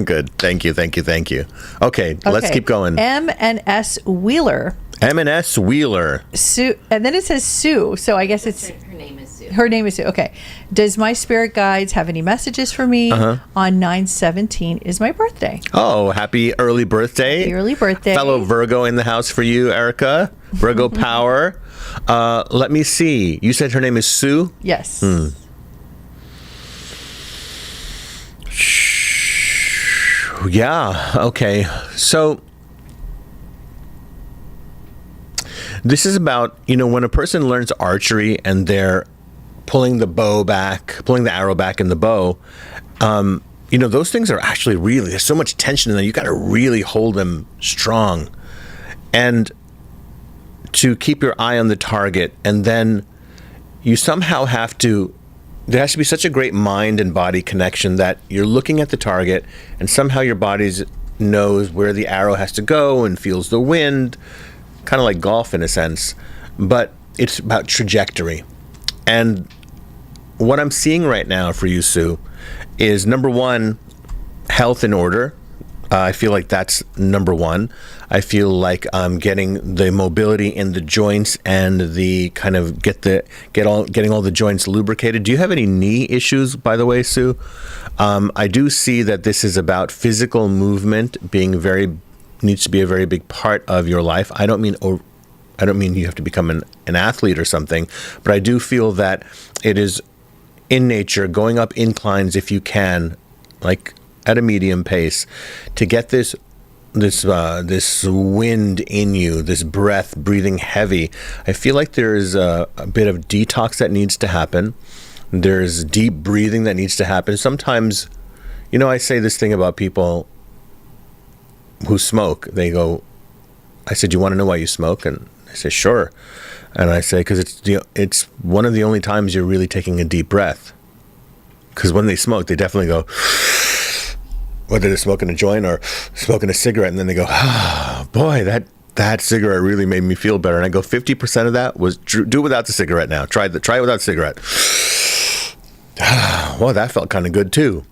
Good. Thank you. Okay, let's keep going. M&S Wheeler. M&S Wheeler. Sue, and then it says Sue, so I guess it's... Her name is Sue. Her name is Sue. Okay. Does my spirit guides have any messages for me? On 9/17 is my birthday. Oh, happy early birthday. Happy early birthday. Fellow Virgo in the house for you, Erica. Virgo power. Let me see. You said her name is Sue? Yes. Yeah, okay. So this is about, when a person learns archery and they're pulling the arrow back in the bow, those things are actually really, there's so much tension in them. You got to really hold them strong. And to keep your eye on the target, and then you somehow there has to be such a great mind and body connection that you're looking at the target and somehow your body knows where the arrow has to go and feels the wind, kind of like golf in a sense, but it's about trajectory. And what I'm seeing right now for you, Sue, is number one, health in order. I feel like that's number one. I feel like I'm getting the mobility in the joints and the kind of getting all the joints lubricated. Do you have any knee issues, by the way, Sue? I do see that this is about physical movement needs to be a very big part of your life. I don't mean you have to become an athlete or something, but I do feel that it is in nature, going up inclines if you can, like at a medium pace, to get this wind in you, this breathing heavy. I feel like there is a bit of detox that needs to happen. There's deep breathing that needs to happen. Sometimes, I say this thing about people who smoke. They go, I said, "You want to know why you smoke?" And they say, "Sure." And I say, because it's one of the only times you're really taking a deep breath. Because when they smoke, they definitely go, whether they're smoking a joint or smoking a cigarette, and then they go, "Oh, boy, that cigarette really made me feel better." And I go, 50% of that was do without the cigarette now. Try it without the cigarette. Well, that felt kind of good too.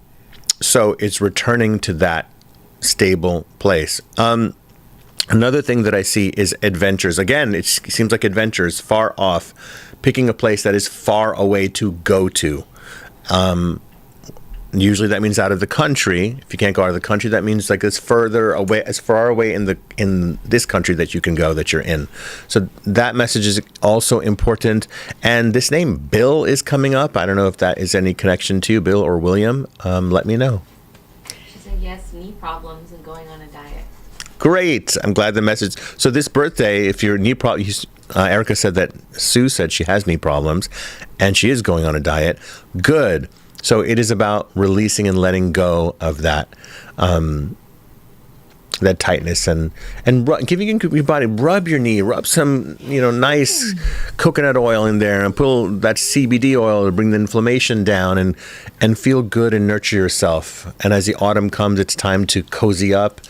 So it's returning to that stable place. Another thing that I see is adventures. Again, it seems like adventures, far off, picking a place that is far away to go to. Usually that means out of the country. If you can't go out of the country, that means like as far away in this country that you can go, that you're in. So that message is also important. And this name, Bill, is coming up. I don't know if that is any connection to you, Bill or William. Let me know. She said yes, knee problems and going on a diet. Great. I'm glad the message. So this birthday, if your knee problem, Erica said that Sue said she has knee problems and she is going on a diet. Good. So it is about releasing and letting go of that that tightness and giving your body, rub your knee, rub some nice coconut oil in there and pull that CBD oil to bring the inflammation down and feel good and nurture yourself. And as the autumn comes, it's time to cozy up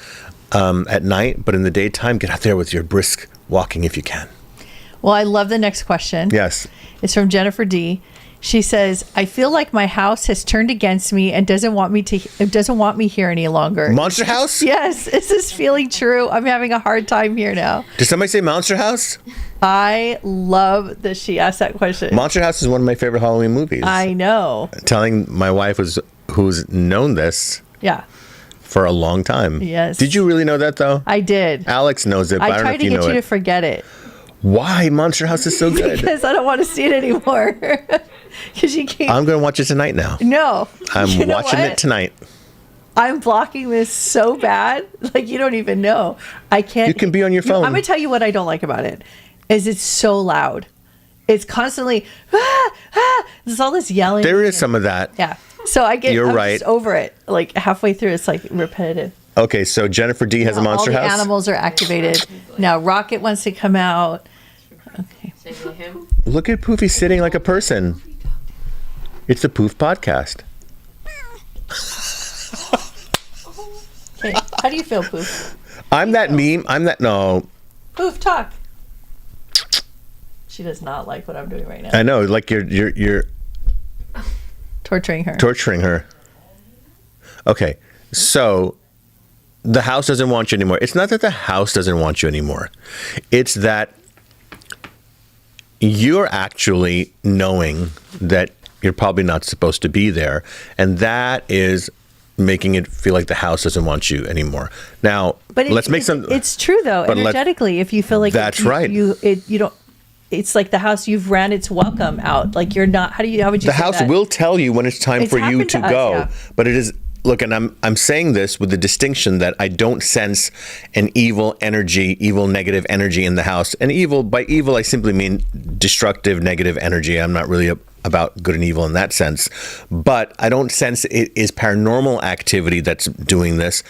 at night, but in the daytime, get out there with your brisk walking if you can. Well, I love the next question. Yes. It's from Jennifer D. She says, "I feel like my house has turned against me and doesn't want me here any longer." Monster House? Yes. Is this feeling true? I'm having a hard time here now. Did somebody say Monster House? I love that she asked that question. Monster House is one of my favorite Halloween movies. I know. Telling my wife who's known this. Yeah. For a long time. Yes. Did you really know that though? I did. Alex knows it, but I don't know if you know it. I tried to get you to forget it. Why? Monster House is so good. Because I don't want to see it anymore. Because you can't. I'm going to watch it tonight now. No. I'm watching it tonight. I'm blocking this so bad. Like, you don't even know. I can't. You can be on your phone. I'm going to tell you what I don't like about it. Is it's so loud. It's constantly, there's all this yelling. There is some of that. Yeah. So I'm right. just over it. Like halfway through, it's like repetitive. Okay, so Jennifer D has a Monster House. All the animals are activated. Now Rocket wants to come out. Okay. Look at Poofy sitting like a person. It's the Poof Podcast. Okay. How do you feel, Poof? I'm that meme. No. Poof, talk. She does not like what I'm doing right now. I know, like you're torturing her. Torturing her. Okay, so the house doesn't want you anymore. It's not that the house doesn't want you anymore. It's that you're actually knowing that you're probably not supposed to be there, and that is making it feel like the house doesn't want you anymore. Now, but let's make some. It's true though, energetically. If you feel like that's right, you don't. It's like the house, you've ran its welcome out. Like you're not. How would you? The house will tell you when it's time for you to go, yeah. But it is. Look, and I'm saying this with the distinction that I don't sense an evil negative energy in the house. And by evil, I simply mean destructive, negative energy. I'm not really about good and evil in that sense. But I don't sense it is paranormal activity that's doing this.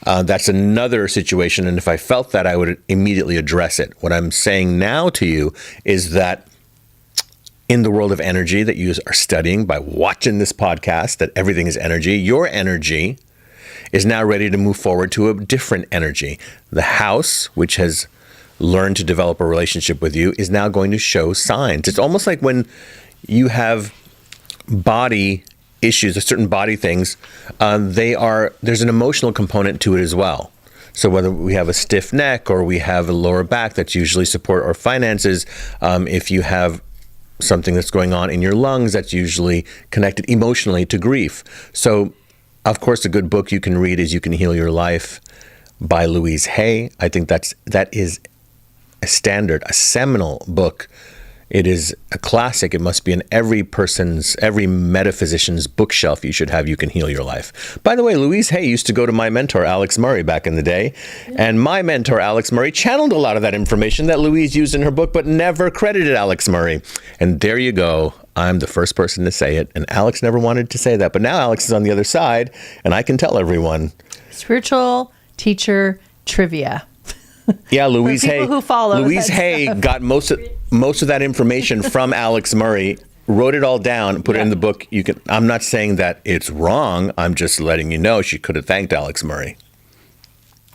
That's another situation. And if I felt that, I would immediately address it. What I'm saying now to you is that in the world of energy that you are studying by watching this podcast, that everything is energy, your energy is now ready to move forward to a different energy. The house, which has learned to develop a relationship with you, is now going to show signs. It's almost like when you have body issues, or certain body things, there's an emotional component to it as well. So whether we have a stiff neck or we have a lower back, that's usually support or finances. If you have something that's going on in your lungs, that's usually connected emotionally to grief. So, of course, a good book you can read is You Can Heal Your Life by Louise Hay. I think that is a standard, a seminal book. It is a classic. It must be in every metaphysician's bookshelf. You should have You Can Heal Your Life. By the way, Louise Hay used to go to my mentor, Alex Murray, back in the day. And my mentor, Alex Murray, channeled a lot of that information that Louise used in her book, but never credited Alex Murray. And there you go. I'm the first person to say it. And Alex never wanted to say that. But now Alex is on the other side, and I can tell everyone. Spiritual teacher trivia. Yeah, Louise Hay. Who follow Louise Hay stuff. Got most of that information from Alex Murray, wrote it all down, put it in the book. I'm not saying that it's wrong. I'm just letting you know she could have thanked Alex Murray.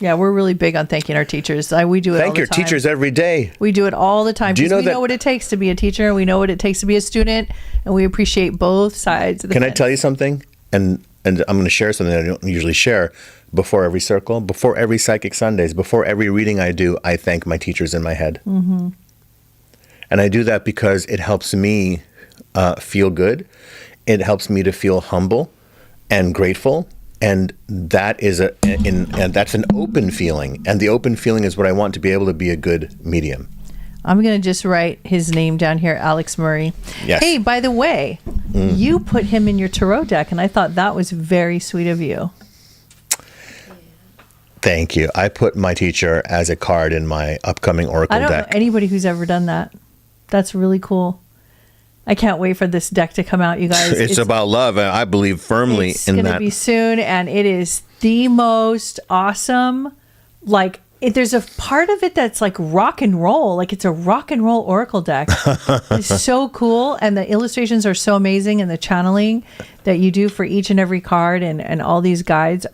Yeah, we're really big on thanking our teachers. We do it all the time. Thank your teachers every day. We do it all the time. Do you know we know what it takes to be a teacher. We know what it takes to be a student, and we appreciate both sides of the fence. Can I tell you something? And I'm going to share something that I don't usually share. Before every circle, before every Psychic Sundays, before every reading I do, I thank my teachers in my head. Mm-hmm. And I do that because it helps me feel good. It helps me to feel humble and grateful. And that is that's an open feeling. And the open feeling is what I want to be able to be a good medium. I'm going to just write his name down here, Alex Murray. Yes. Hey, by the way, you put him in your tarot deck, and I thought that was very sweet of you. Thank you. I put my teacher as a card in my upcoming Oracle deck. I don't know anybody who's ever done that. That's really cool. I can't wait for this deck to come out, you guys. It's about love, and I believe firmly in that. It's going to be soon, and it is the most awesome. There's a part of it that's like rock and roll. Like it's a rock and roll Oracle deck. It's so cool, and the illustrations are so amazing, and the channeling that you do for each and every card and all these guides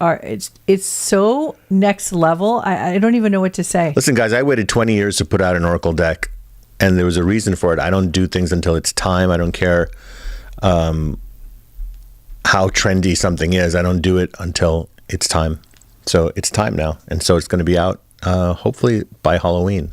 it's so next level. I don't even know what to say. Listen, guys, I waited 20 years to put out an Oracle deck, and there was a reason for it. I don't do things until it's time. I don't care how trendy something is. I don't do it until it's time. So it's time now, and so it's going to be out hopefully by Halloween.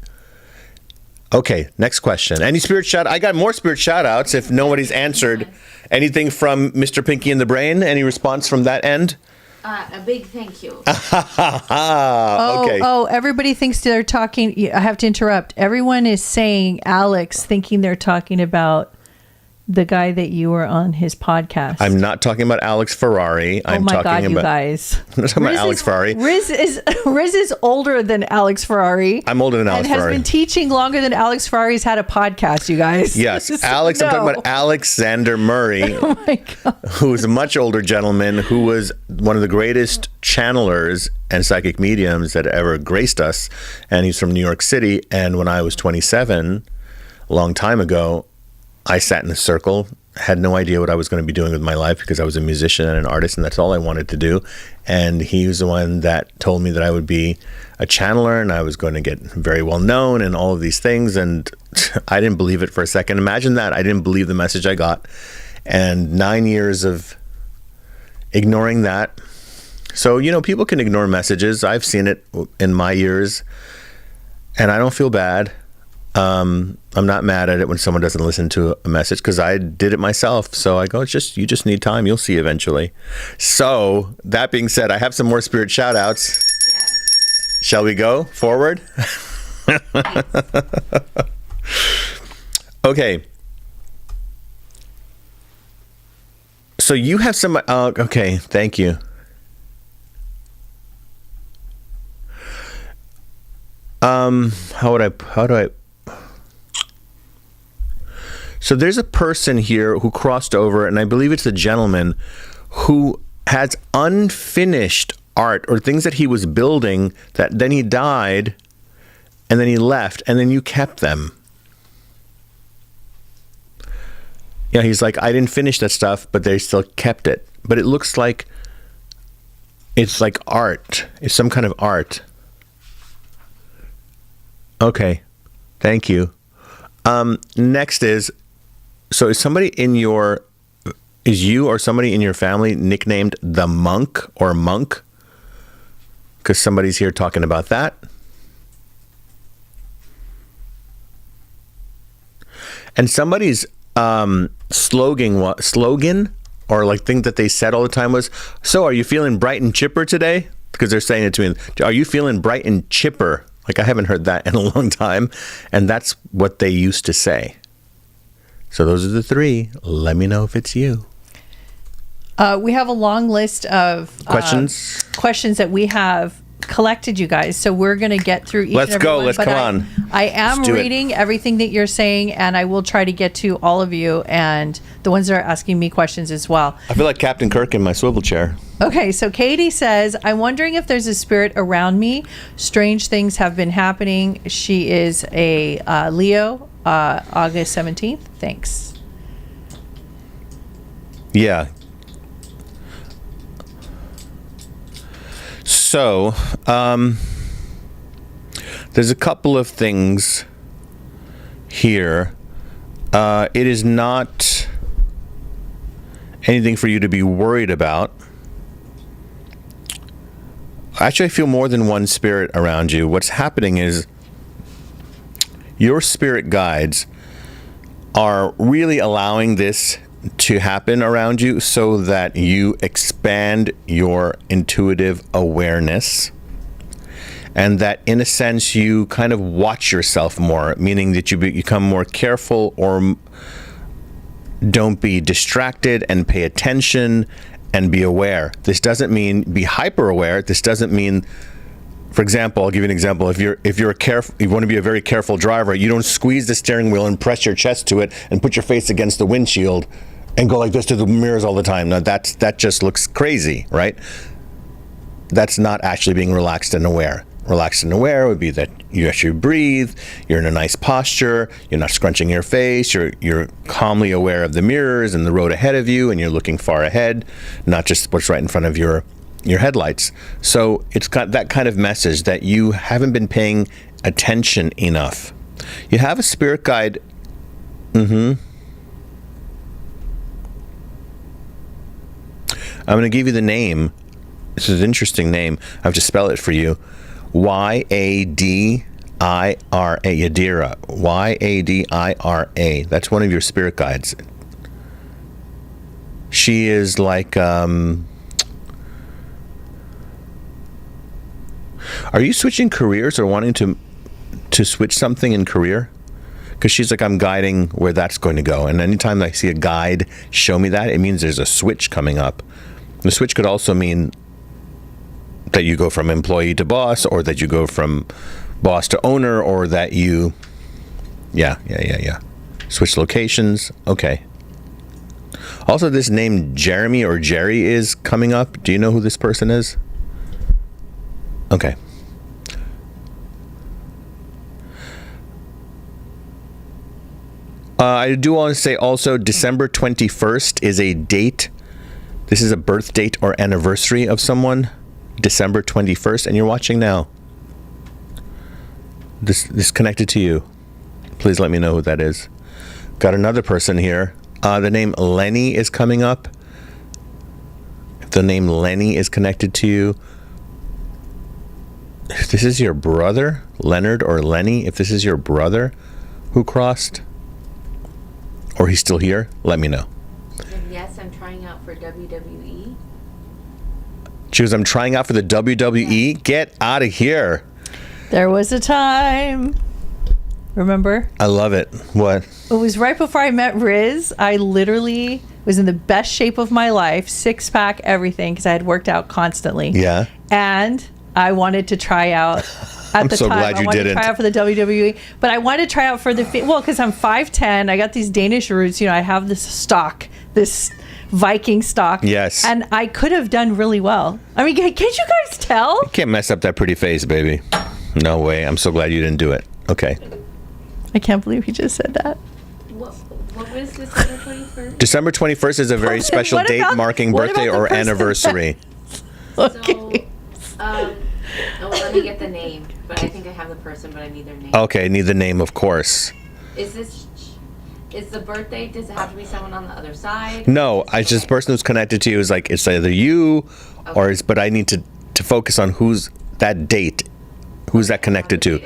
Okay, next question. Any spirit shout? I got more spirit shout outs if nobody's answered anything from Mr. Pinky and the Brain. Any response from that end? A big thank you. Okay. Oh, everybody thinks they're talking. I have to interrupt. Everyone is saying Alex, thinking they're talking about the guy that you were on his podcast. I'm not talking about Alex Ferrari. Oh my God, you guys. I'm not talking about Alex Ferrari. Riz is older than Alex Ferrari. I'm older than Alex Ferrari. And has been teaching longer than Alex Ferrari's had a podcast, you guys. Yes, Alex. I'm talking about Alexander Murray. Oh my God. Who is a much older gentleman who was one of the greatest channelers and psychic mediums that ever graced us. And he's from New York City. And when I was 27, a long time ago, I sat in a circle, had no idea what I was going to be doing with my life because I was a musician and an artist, and that's all I wanted to do. And he was the one that told me that I would be a channeler and I was going to get very well known and all of these things. And I didn't believe it for a second. Imagine that. I didn't believe the message I got. And 9 years of ignoring that. So, people can ignore messages. I've seen it in my years, and I don't feel bad. I'm not mad at it when someone doesn't listen to a message because I did it myself. So I go, you just need time. You'll see eventually. So that being said, I have some more spirit shout outs. Yeah. Shall we go forward? Okay. So you have some, okay. Thank you. How do I, so there's a person here who crossed over, and I believe it's a gentleman who has unfinished art or things that he was building that then he died and then he left and then you kept them. Yeah, he's like, I didn't finish that stuff, but they still kept it. But it looks like it's like art. It's some kind of art. Okay, thank you. Next is somebody in your Is you or somebody in your family nicknamed the monk or monk? Because somebody's here talking about that. And somebody's slogan or like thing that they said all the time was, so are you feeling bright and chipper today? Because they're saying it to me. Are you feeling bright and chipper? Like, I haven't heard that in a long time. And that's what they used to say. So those are the three. Let me know if it's you. We have a long list of questions that we have collected, you guys. So we're going to get through each Let's and every go. one. Let's But come on. I am Let's do it. reading everything that you're saying, and I will try to get to all of you and the ones that are asking me questions as well. I feel like Captain Kirk in my swivel chair. Okay, so Katie says, I'm wondering if there's a spirit around me. Strange things have been happening. She is a Leo, August 17th. Thanks. Yeah. So, there's a couple of things here. It is not anything for you to be worried about. Actually, I feel more than one spirit around you. What's happening is your spirit guides are really allowing this to happen around you so that you expand your intuitive awareness, and that in a sense you kind of watch yourself more, meaning that you become more careful or don't be distracted and pay attention and be aware. This doesn't mean be hyper aware. This doesn't mean, for example, I'll give you an example. If you're careful, you want to be a very careful driver, you don't squeeze the steering wheel and press your chest to it and put your face against the windshield and go like this to the mirrors all the time. Now that just looks crazy, right? That's not actually being relaxed and aware. Relaxed and aware would be that you actually breathe, you're in a nice posture, you're not scrunching your face, you're calmly aware of the mirrors and the road ahead of you, and you're looking far ahead, not just what's right in front of your headlights. So it's got that kind of message that you haven't been paying attention enough. You have a spirit guide. I'm going to give you the name. This is an interesting name. I have to spell it for you. Yadira. Yadira. Yadira. That's one of your spirit guides. She is like, are you switching careers or wanting to switch something in career? Because she's like, I'm guiding where that's going to go. And anytime I see a guide show me that, it means there's a switch coming up. The switch could also mean that you go from employee to boss, or that you go from boss to owner, or that you, switch locations. Okay. Also, this name Jeremy or Jerry is coming up. Do you know who this person is? Okay. I do want to say also, December 21st is a date. This is a birth date or anniversary of someone. December 21st, and you're watching now. This connected to you. Please let me know who that is. Got another person here. The name Lenny is coming up. If the name Lenny is connected to you, if this is your brother, Leonard or Lenny, if this is your brother who crossed, or he's still here, let me know. And yes, I'm trying out for WWE. She goes, I'm trying out for the WWE? Yeah. Get out of here. There was a time. Remember? I love it. What? It was right before I met Riz. I literally was in the best shape of my life, six-pack, everything, because I had worked out constantly. Yeah. And I wanted to try out at the so time. Glad you I wanted didn't. to try out for the WWE, but I wanted to try out for the because I'm 5'10". I got these Danish roots. I have this stock, this Viking stock. Yes. And I could have done really well. I mean, can't you guys tell? You can't mess up that pretty face, baby. No way. I'm so glad you didn't do it. Okay. I can't believe he just said that. What was December 21st? December 21st is a very special date marking birthday or anniversary. Okay. Let me get the name. But I think I have the person, but I need their name. Okay, need the name, of course. Is this Is the birthday, does it have to be someone on the other side? No, I just, the person who's connected to you is like, it's either you or it's, but I need to focus on who's that date. Who's that connected to?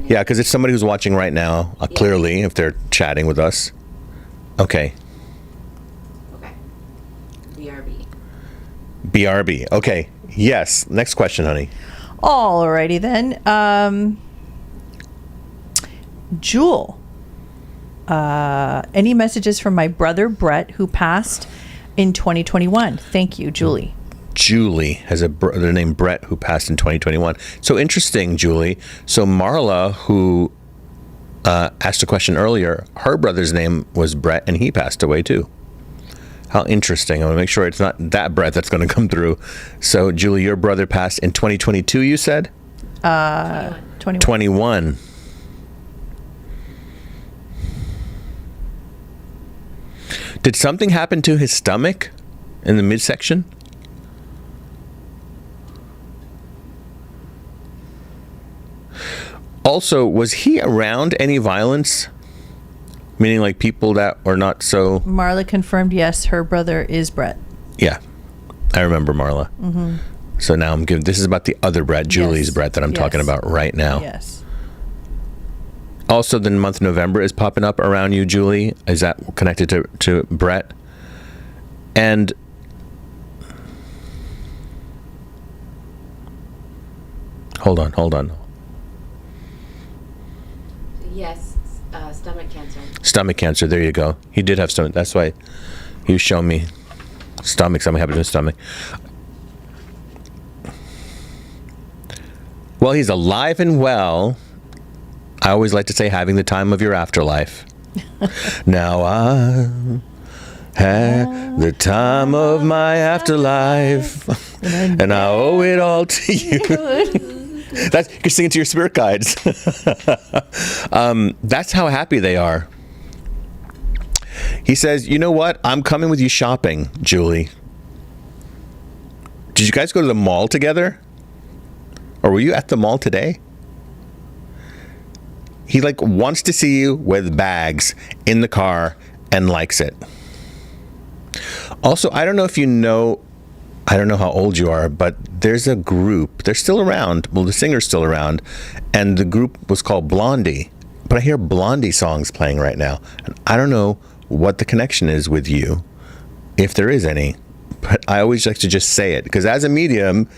Yeah, because it's somebody who's watching right now, clearly, if they're chatting with us. Okay. Okay. BRB. BRB. Okay. Yes. Next question, honey. Alrighty then. Jewel. Any messages from my brother Brett, who passed in 2021? Thank you, Julie. Julie has a brother named Brett who passed in 2021. So interesting, Julie. So Marla, who asked a question earlier, her brother's name was Brett, and he passed away too. How interesting. I want to make sure it's not that Brett that's going to come through. So, Julie, your brother passed in 2022, you said? 21. 21. Did something happen to his stomach in the midsection? Also, was he around any violence? Meaning like people that are not so... Marla confirmed, yes, her brother is Brett. Yeah, I remember Marla. Mm-hmm. So now I'm giving... This is about the other Brett, Julie's Brett, that I'm talking about right now. Yes. Also, the month November is popping up around you, Julie. Is that connected to Brett? And... Hold on. Yes, stomach cancer. Stomach cancer, there you go. He did have stomach. That's why he was showing me something happened to his stomach. Well, he's alive and well. I always like to say having the time of your afterlife. Now I had the time of my afterlife, and I owe it all to you. That's, you can sing it to your spirit guides. That's how happy they are. He says, you know what? I'm coming with you shopping, Julie. Did you guys go to the mall together? Or were you at the mall today? He like wants to see you with bags in the car and likes it. Also, I don't know if you know, I don't know how old you are, but there's a group. They're still around. Well, the singer's still around. And the group was called Blondie. But I hear Blondie songs playing right now. And I don't know what the connection is with you, if there is any. But I always like to just say it. Because as a medium,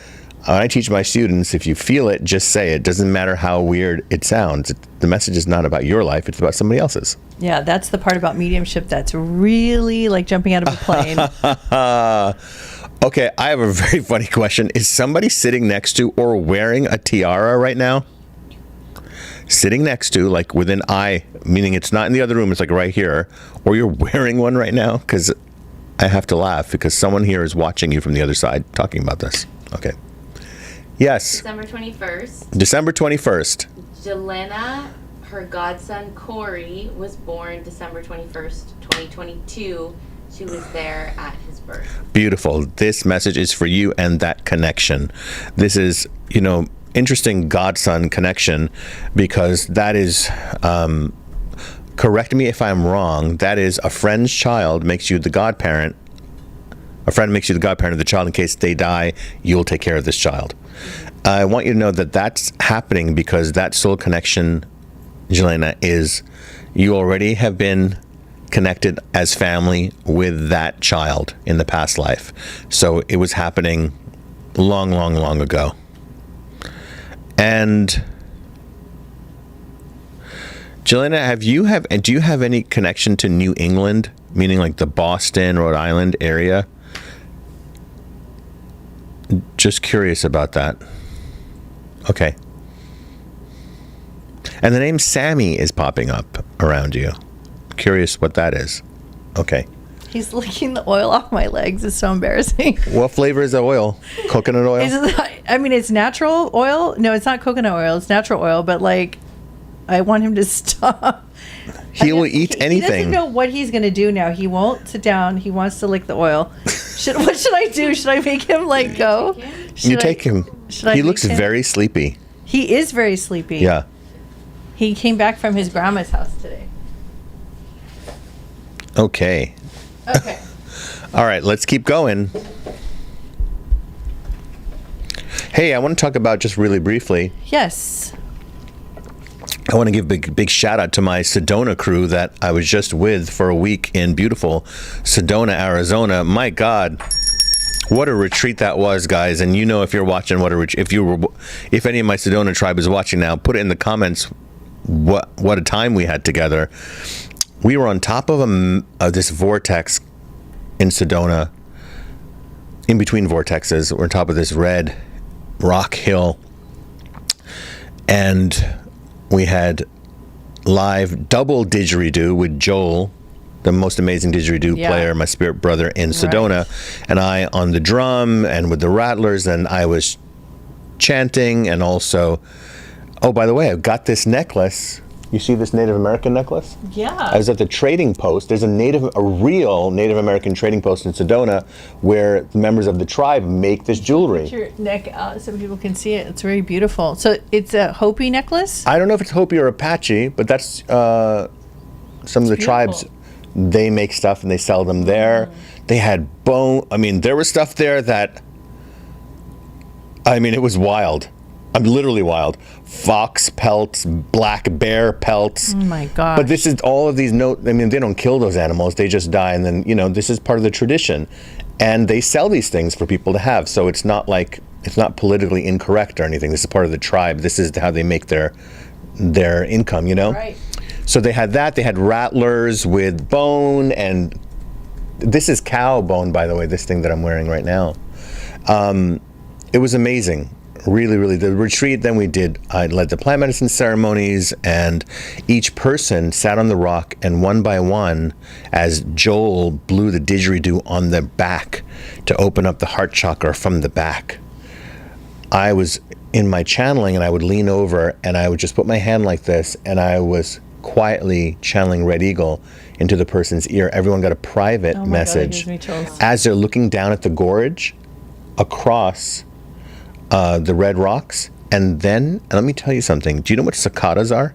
I teach my students, if you feel it, just say it. Doesn't matter how weird it sounds. The message is not about your life. It's about somebody else's. Yeah, that's the part about mediumship that's really like jumping out of a plane. Okay, I have a very funny question. Is somebody sitting next to or wearing a tiara right now? Sitting next to, like within eye, meaning it's not in the other room, it's like right here, or you're wearing one right now? Because I have to laugh because someone here is watching you from the other side talking about this. Okay. Yes. December 21st. December 21st. Jelena, her godson Corey, was born December 21st, 2022. She was there at his birth. Beautiful. This message is for you and that connection. This is, interesting godson connection because that is, correct me if I'm wrong, that is a friend's child makes you the godparent. A friend makes you the godparent of the child in case they die, you'll take care of this child. I want you to know that that's happening because that soul connection, Jelena, is you already have been connected as family with that child in the past life. So it was happening long, long, long ago. And Jelena, do you have any connection to New England, meaning like the Boston, Rhode Island area? Just curious about that. Okay. And the name Sammy is popping up around you. Curious what that is. Okay. He's licking the oil off my legs. It's so embarrassing. What flavor is the oil? Coconut oil? It's natural oil. No, it's not coconut oil. It's natural oil. But like, I want him to stop. He will eat anything. He doesn't know what he's going to do now. He won't sit down. He wants to lick the oil. What should I do? Should I make him like go? You take him. He looks very sleepy. He is very sleepy. Yeah. He came back from his grandma's house today. Okay. Okay. All right, let's keep going. Hey, I want to talk about, just really briefly, Yes. I want to give a big shout out to my Sedona crew that I was just with for a week in beautiful Sedona, Arizona. My God, what a retreat that was, guys! And you know, if you're watching, if any of my Sedona tribe is watching now, put it in the comments. What a time we had together. We were on top of this vortex in Sedona, in between vortexes. We're on top of this red rock hill, and we had live double didgeridoo with Joel, the most amazing didgeridoo player, my spirit brother in Sedona, and I on the drum and with the rattlers, and I was chanting, and also, oh, by the way, I've got this necklace. You see this Native American necklace? Yeah. I was at the trading post. There's a real Native American trading post in Sedona where the members of the tribe make this jewelry. Put your neck out so people can see it. It's very beautiful. So it's a Hopi necklace? I don't know if it's Hopi or Apache, but that's some of the tribes. They make stuff and they sell them there. They had bone. I mean, there was stuff there that, I mean, it was wild. I'm literally wild. Fox pelts, black bear pelts. Oh my God. But this is all of these I mean, they don't kill those animals. They just die. And then, you know, this is part of the tradition. And they sell these things for people to have. So it's not like, it's not politically incorrect or anything. This is part of the tribe. This is how they make their income, you know? Right. So they had that. They had rattlers with bone. And this is cow bone, by the way, this thing that I'm wearing right now. It was amazing. Really, really. The retreat, then I led the plant medicine ceremonies, and each person sat on the rock, and one by one, as Joel blew the didgeridoo on their back to open up the heart chakra from the back, I was in my channeling, and I would lean over, and I would just put my hand like this, and I was quietly channeling Red Eagle into the person's ear. Everyone got a private message as they're looking down at the gorge across the red rocks. And then, let me tell you something. Do you know what cicadas are?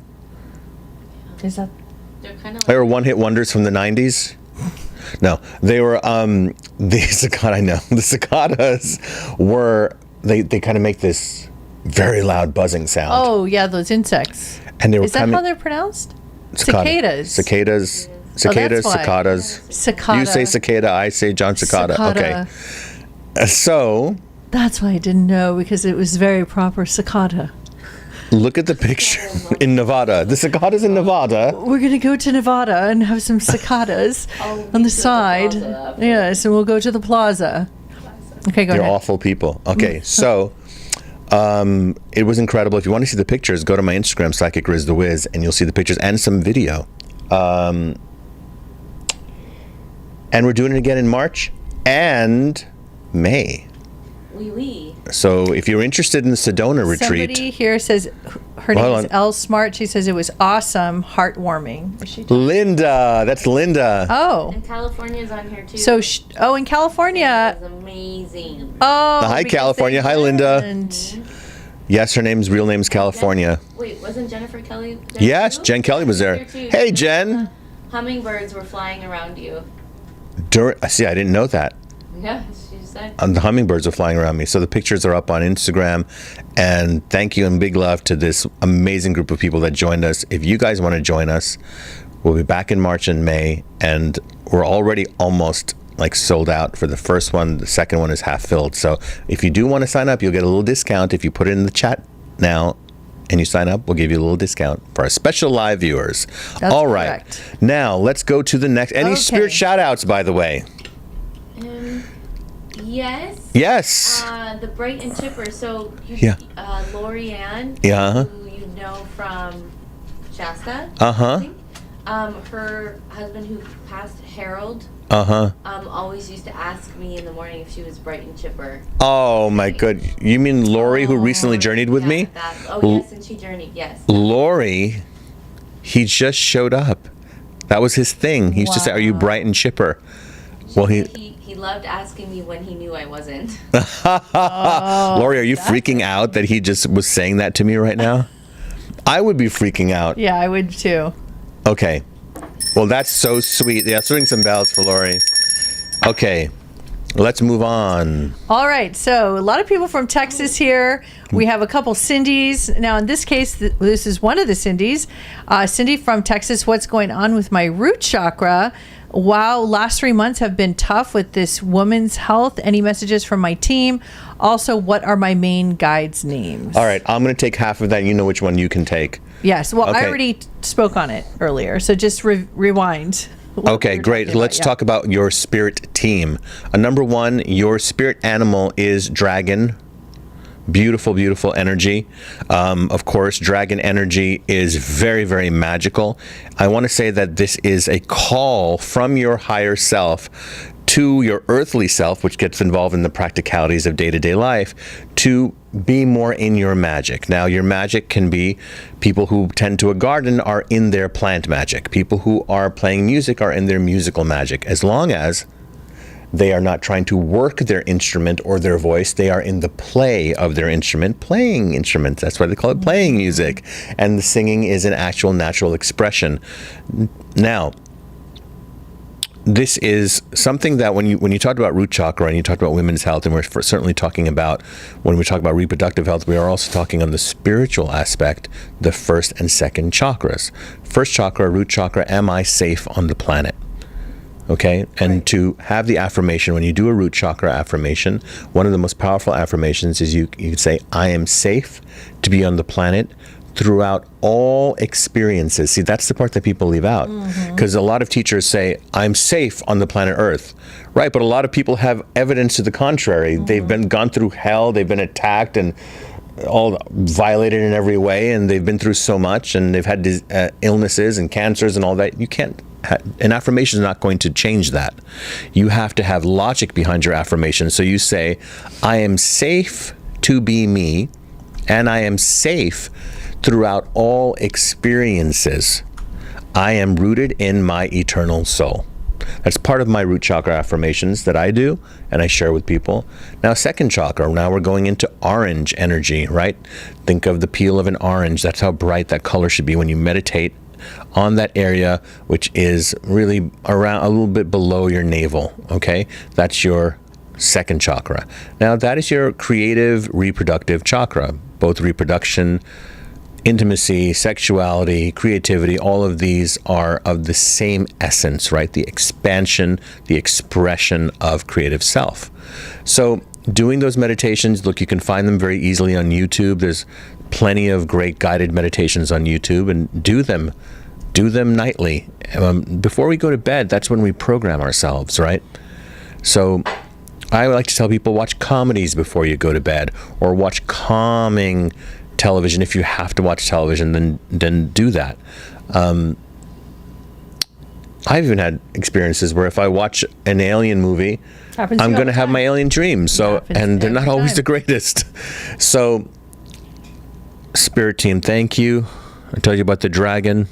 Is that? They're kind of like, They were one-hit wonders from the 90s. No, they were the cicada. I know the cicadas were. They kind of make this very loud buzzing sound. Oh yeah, those insects. And they were Is that how they're pronounced? Cicadas. Cicadas. Cicadas. why. Cicadas. Cicada. You say cicada. I say John Cicada. Cicada. Okay. So. That's why I didn't know, because it was very proper cicada. Look at the picture in Nevada. The cicadas in Nevada. We're going to go to Nevada and have some cicadas on the side. Yes, and we'll go to the plaza. Okay, go You're ahead. awful people. Okay, so it was incredible. If you want to see the pictures, go to my Instagram, Psychic Riz the Wiz, and you'll see the pictures and some video. And we're doing it again in March and May. wee. So if you're interested in the Sedona retreat. Somebody here says her name is Elle Smart. She says it was awesome, heartwarming. Is she Linda, that's Linda. Oh. And California's on here too. So, in California. It was amazing. Oh. Hi, because California. they Hi, Linda. went. Yes, her real name's California. Wait, wasn't Jennifer Kelly there Yes, too? Jen Kelly was there. Too. Hey, Jen. Hummingbirds were flying around you. See, I didn't know that. Yeah, she said. The hummingbirds are flying around me. So the pictures are up on Instagram. And thank you and big love to this amazing group of people that joined us. If you guys want to join us, we'll be back in March and May. And we're already almost like sold out for the first one. The second one is half filled. So if you do want to sign up, you'll get a little discount. If you put it in the chat now and you sign up, we'll give you a little discount for our special live viewers. That's all right. correct. Now let's go to the next. Any spirit shout outs, by the way? Yes. Yes. The Bright and Chipper. So, Lori Ann, Yeah. who you know from Shasta. Uh-huh. Her husband who passed, Harold, Uh-huh. always used to ask me in the morning if she was bright and chipper. Oh, my good. You mean Lori, who recently journeyed with me? Yes, and she journeyed, yes. Lori, he just showed up. That was his thing. He used to say, "Are you bright and chipper?" Well, He loved asking me when he knew I wasn't. Lori, are you freaking out that he just was saying that to me right now? I would be freaking out. Yeah, I would too. Okay. Well, that's so sweet. Yeah, let's ring some bells for Lori. Okay, let's move on. All right, so a lot of people from Texas here. We have a couple Cindys. Now, in this case, this is one of the Cindys. Cindy from Texas, what's going on with my root chakra? Wow, last 3 months have been tough with this woman's health. Any messages from my team? Also, what are my main guides' names? All right, I'm going to take half of that. You know which one you can take. Yes, well, Okay. I already spoke on it earlier, so just rewind. what Okay, we were great. talking Let's about, yeah. talk about your spirit team. Number one, your spirit animal is dragon. Beautiful, beautiful energy. Of course, dragon energy is very, very magical. I want to say that this is a call from your higher self to your earthly self, which gets involved in the practicalities of day-to-day life, to be more in your magic. Now, your magic can be people who tend to a garden are in their plant magic. People who are playing music are in their musical magic. As long as they are not trying to work their instrument or their voice. They are in the play of their instrument, playing instruments. That's why they call it playing music. And the singing is an actual natural expression. Now, this is something that when you talked about root chakra and you talked about women's health, and we're certainly talking about, when we talk about reproductive health, we are also talking on the spiritual aspect, the first and second chakras. First chakra, root chakra, am I safe on the planet? Okay, and to have the affirmation, when you do a root chakra affirmation, one of the most powerful affirmations is you could say, I am safe to be on the planet throughout all experiences. See, that's the part that people leave out. Because a lot of teachers say, I'm safe on the planet Earth. Right, but a lot of people have evidence to the contrary. They've gone through hell, they've been attacked and all violated in every way, and they've been through so much, and they've had illnesses and cancers and all that. You can't, an affirmation is not going to change that. You have to have logic behind your affirmation. So you say, I am safe to be me, and I am safe throughout all experiences. I am rooted in my eternal soul. That's part of my root chakra affirmations that I do and I share with people. Now, second chakra, now we're going into orange energy, right? Think of the peel of an orange. That's how bright that color should be when you meditate on that area, which is really around a little bit below your navel, okay? That's your second chakra. Now, that is your creative reproductive chakra, both reproduction, intimacy, sexuality, creativity, all of these are of the same essence, right? The expansion, the expression of creative self. So doing those meditations, look, you can find them very easily on YouTube. There's plenty of great guided meditations on YouTube, and do them nightly. Before we go to bed, that's when we program ourselves, right? So I like to tell people, watch comedies before you go to bed, or watch calming television. If you have to watch television, then do that. I've even had experiences where if I watch an alien movie, Happens I'm all going to the have time. my alien dreams. So, Happens and they're not every always time. the greatest. So, spirit team, thank you. I tell you about the dragon.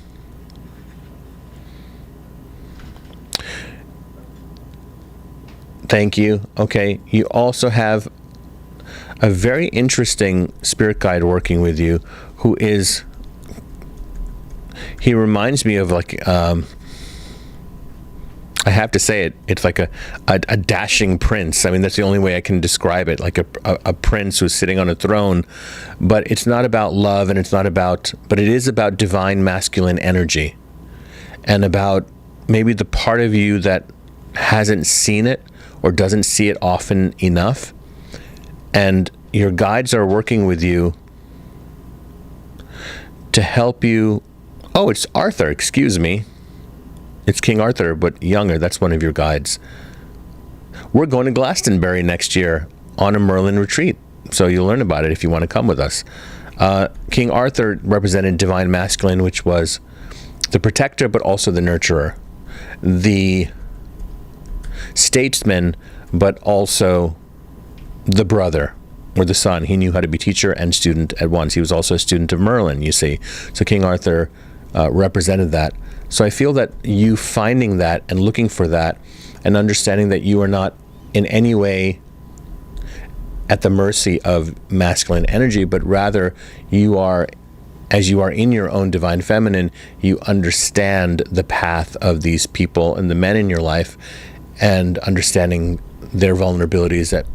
Thank you. Okay. You also have a very interesting spirit guide working with you, who is, he reminds me of like, I have to say it, it's like a dashing prince. I mean, that's the only way I can describe it, like a prince who's sitting on a throne. But it's not about love, and it's not about, but it is about divine masculine energy, and about maybe the part of you that hasn't seen it or doesn't see it often enough. And your guides are working with you to help you. Oh, it's Arthur, excuse me. It's King Arthur, but younger. That's one of your guides. We're going to Glastonbury next year on a Merlin retreat. So you'll learn about it if you want to come with us. King Arthur represented divine masculine, which was the protector, but also the nurturer. The statesman, but also the brother or the son. He knew how to be teacher and student at once. He was also a student of Merlin, you see. So King Arthur represented that. So I feel that you finding that and looking for that and understanding that you are not in any way at the mercy of masculine energy, but rather you are as you are in your own divine feminine, you understand the path of these people and the men in your life, and understanding their vulnerabilities that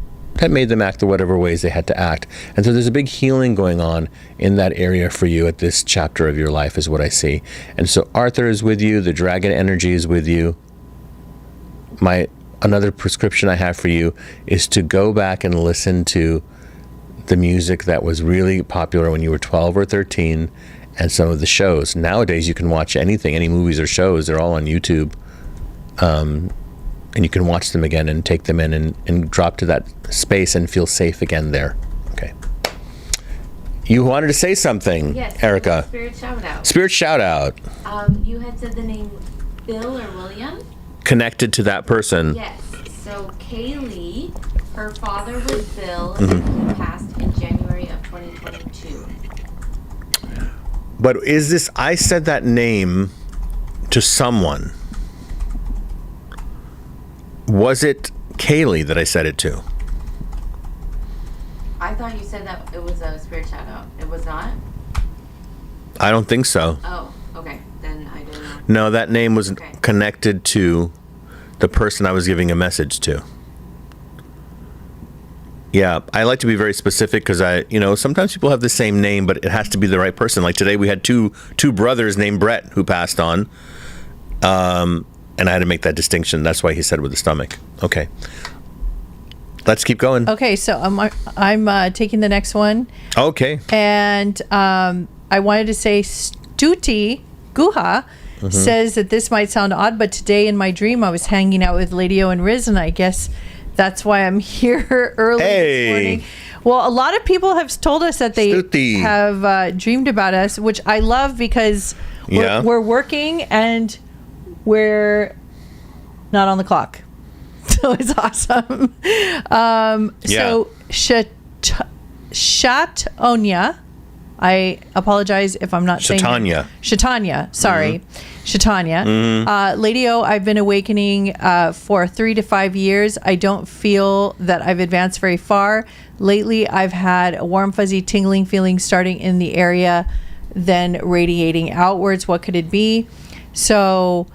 made them act the whatever ways they had to act. And so there's a big healing going on in that area for you at this chapter of your life, is what I see. And so Arthur is with you, the dragon energy is with you. Another prescription I have for you is to go back and listen to the music that was really popular when you were 12 or 13, and some of the shows. Nowadays you can watch anything, any movies or shows, they're all on YouTube. And you can watch them again and take them in and drop to that space and feel safe again there. Okay. You wanted to say something, yes, Erica. Spirit shout out. Spirit shout out. You had said the name Bill or William? Connected to that person. Yes. So Kaylee, her father was Bill, and he passed in January of 2022. But is this, I said that name to someone. Was it Kaylee that I said it to? I thought you said that it was a spirit shout out. It was not? I don't think so. Oh, okay. Then I don't know. No, that name was connected to the person I was giving a message to. Yeah, I like to be very specific because sometimes people have the same name, but it has to be the right person. Like today we had two brothers named Brett who passed on. And I had to make that distinction. That's why he said with the stomach. Okay. Let's keep going. Okay, so I'm taking the next one. Okay. And I wanted to say Stuti Guha says that this might sound odd, but today in my dream I was hanging out with Lady-O and Riz, and I guess that's why I'm here early this morning. Well, a lot of people have told us that they Stuti. have dreamed about us, which I love because we're working and we're not on the clock. So it's awesome. So Shatonya, I apologize if I'm not saying Shatanya, sorry. Shatanya. Lady-O, I've been awakening for 3 to 5 years. I don't feel that I've advanced very far. Lately, I've had a warm, fuzzy, tingling feeling starting in the area, then radiating outwards. What could it be? So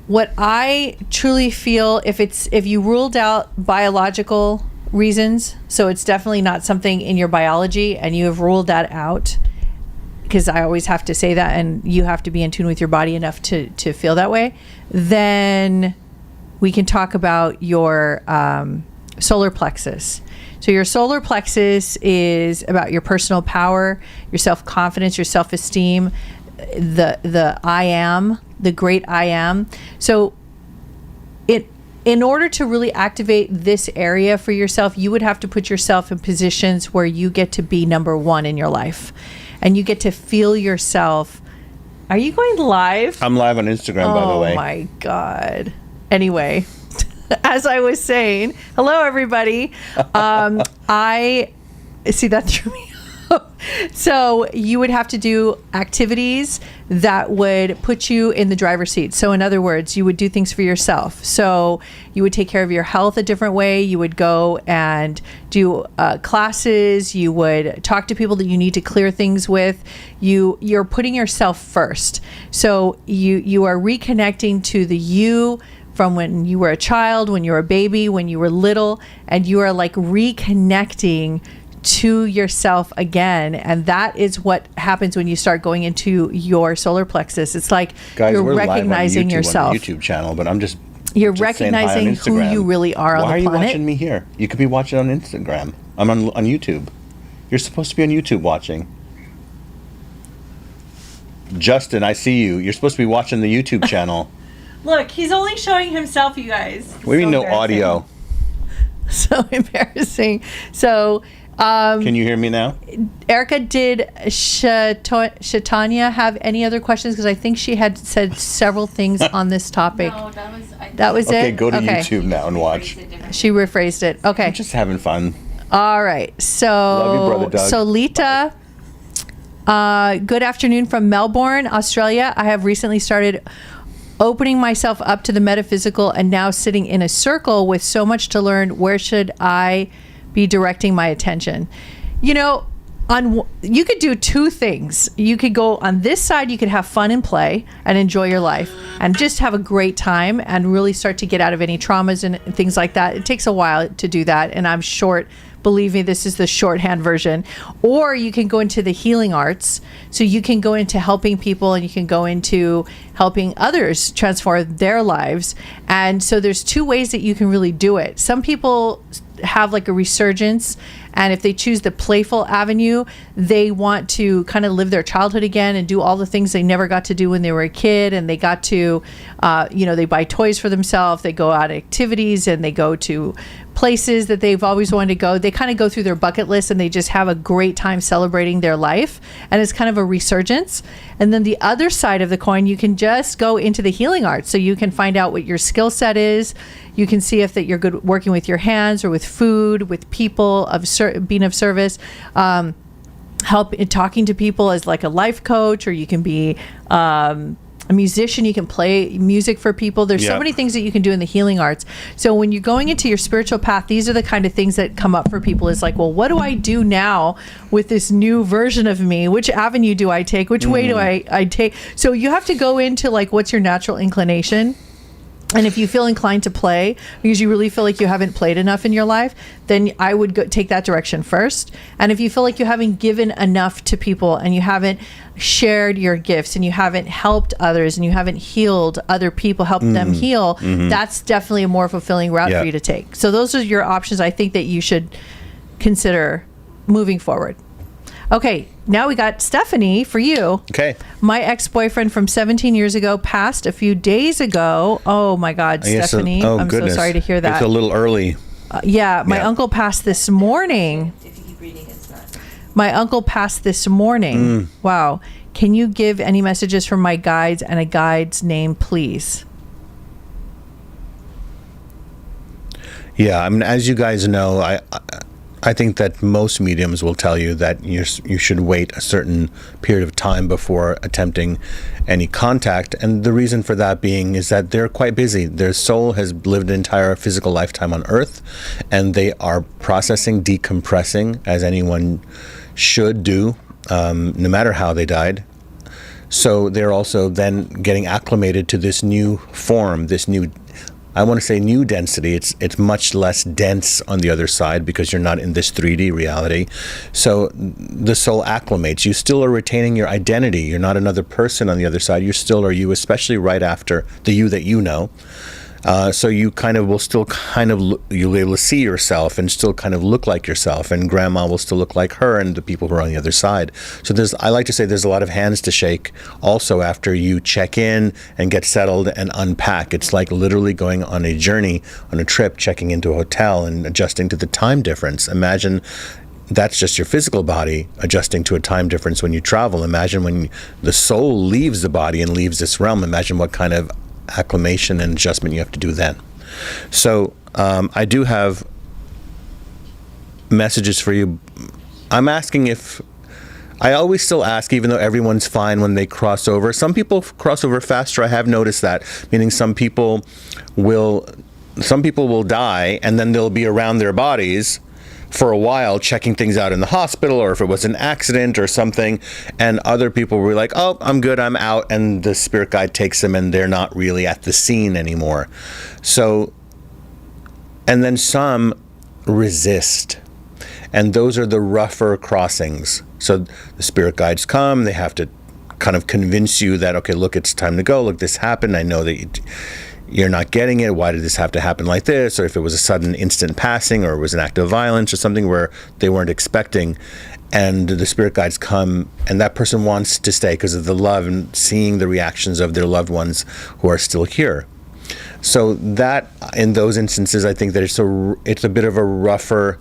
what I truly feel, if you ruled out biological reasons, so it's definitely not something in your biology and you have ruled that out, because I always have to say that, and you have to be in tune with your body enough to feel that way, then we can talk about your solar plexus. So your solar plexus is about your personal power, your self-confidence, your self-esteem, the I am, the great I am. So in order to really activate this area for yourself, you would have to put yourself in positions where you get to be number one in your life, and you get to feel yourself. Are you going live? I'm live on Instagram, by the way. Oh my God. Anyway, as I was saying, hello everybody. I see that threw me. So you would have to do activities that would put you in the driver's seat. So in other words, you would do things for yourself. So you would take care of your health a different way. You would go and do classes. You would talk to people that you need to clear things with. You're putting yourself first. So you are reconnecting to the you from when you were a child, when you were a baby, when you were little, and you are like reconnecting to yourself again. And that is what happens when you start going into your solar plexus. It's like Guys, you're we're recognizing live on YouTube, yourself. on the YouTube channel, but You're just saying hi on recognizing who Instagram. you really are on the planet. Why are you watching me here? You could be watching on Instagram. I'm on YouTube. You're supposed to be on YouTube watching. Justin, I see you. You're supposed to be watching the YouTube channel. Look, he's only showing himself, you guys. What do you mean no audio? So embarrassing. So can you hear me now? Erica, did Shatanya have any other questions? Because I think she had said several things on this topic. No, That was Okay, it? go to YouTube now and watch. She rephrased it. Okay. I'm just having fun. All right. So, Love you, Brother Doug. So Lita, good afternoon from Melbourne, Australia. I have recently started opening myself up to the metaphysical and now sitting in a circle with so much to learn. Where should I be directing my attention? You know, you could do two things. You could go on this side, you could have fun and play and enjoy your life and just have a great time and really start to get out of any traumas and things like that. It takes a while to do that, and I'm short. Believe me, this is the shorthand version. Or you can go into the healing arts. So you can go into helping people, and you can go into helping others transform their lives. And so there's two ways that you can really do it. Some people have like a resurgence, and if they choose the playful avenue, they want to kind of live their childhood again and do all the things they never got to do when they were a kid. And they got to, they buy toys for themselves, they go out activities, and they go to places that they've always wanted to go. They kind of go through their bucket list, and they just have a great time celebrating their life, and it's kind of a resurgence. And then the other side of the coin, you can just go into the healing arts. So you can find out what your skill set is. You can see if that you're good working with your hands or with food, with people, being of service, help in talking to people as like a life coach, or you can be a musician. You can play music for people. There's so many things that you can do in the healing arts. So when you're going into your spiritual path, these are the kind of things that come up for people. Is like, well, what do I do now with this new version of me? Which avenue do I take? Which way do I take? So you have to go into like, what's your natural inclination? And if you feel inclined to play because you really feel like you haven't played enough in your life, then I would take that direction first. And if you feel like you haven't given enough to people, and you haven't shared your gifts, and you haven't helped others, and you haven't healed other people, helped them heal, that's definitely a more fulfilling route for you to take. So those are your options I think that you should consider moving forward. Okay, now we got Stephanie for you. Okay. My ex-boyfriend from 17 years ago passed a few days ago. Oh my God, Stephanie. I'm goodness. so sorry to hear that. It's a little early. My uncle passed this morning. If you keep reading, it's not. My uncle passed this morning. Wow. Can you give any messages from my guides and a guide's name, please? Yeah, I mean, as you guys know, I think that most mediums will tell you that you should wait a certain period of time before attempting any contact. And the reason for that being is that they're quite busy. Their soul has lived an entire physical lifetime on Earth, and they are processing, decompressing, as anyone should do, no matter how they died. So they're also then getting acclimated to this new form, this new, I want to say new density. It's much less dense on the other side because you're not in this 3D reality. So the soul acclimates. You still are retaining your identity. You're not another person on the other side. You still are you, especially right after the you that you know. So you kind of will still you'll be able to see yourself and still kind of look like yourself, and grandma will still look like her and the people who are on the other side. So I like to say there's a lot of hands to shake also after you check in and get settled and unpack. It's like literally going on a journey, on a trip, checking into a hotel and adjusting to the time difference. Imagine that's just your physical body adjusting to a time difference when you travel. Imagine when the soul leaves the body and leaves this realm. Imagine what kind of acclimation and adjustment you have to do then. So I do have messages for you. I'm asking if I always still ask, even though everyone's fine when they cross over. Some people cross over faster. I have noticed that, meaning some people will die and then they'll be around their bodies for a while, checking things out in the hospital, or if it was an accident or something, and other people were like, oh, I'm good, I'm out, and the spirit guide takes them and they're not really at the scene anymore. So, and then some resist, and those are the rougher crossings. So the spirit guides come, they have to kind of convince you that, okay, look, it's time to go, look, this happened, I know that you're not getting it. Why did this have to happen like this? Or if it was a sudden instant passing, or it was an act of violence or something where they weren't expecting, and the spirit guides come and that person wants to stay because of the love and seeing the reactions of their loved ones who are still here. So that, in those instances, I think that it's a bit of a rougher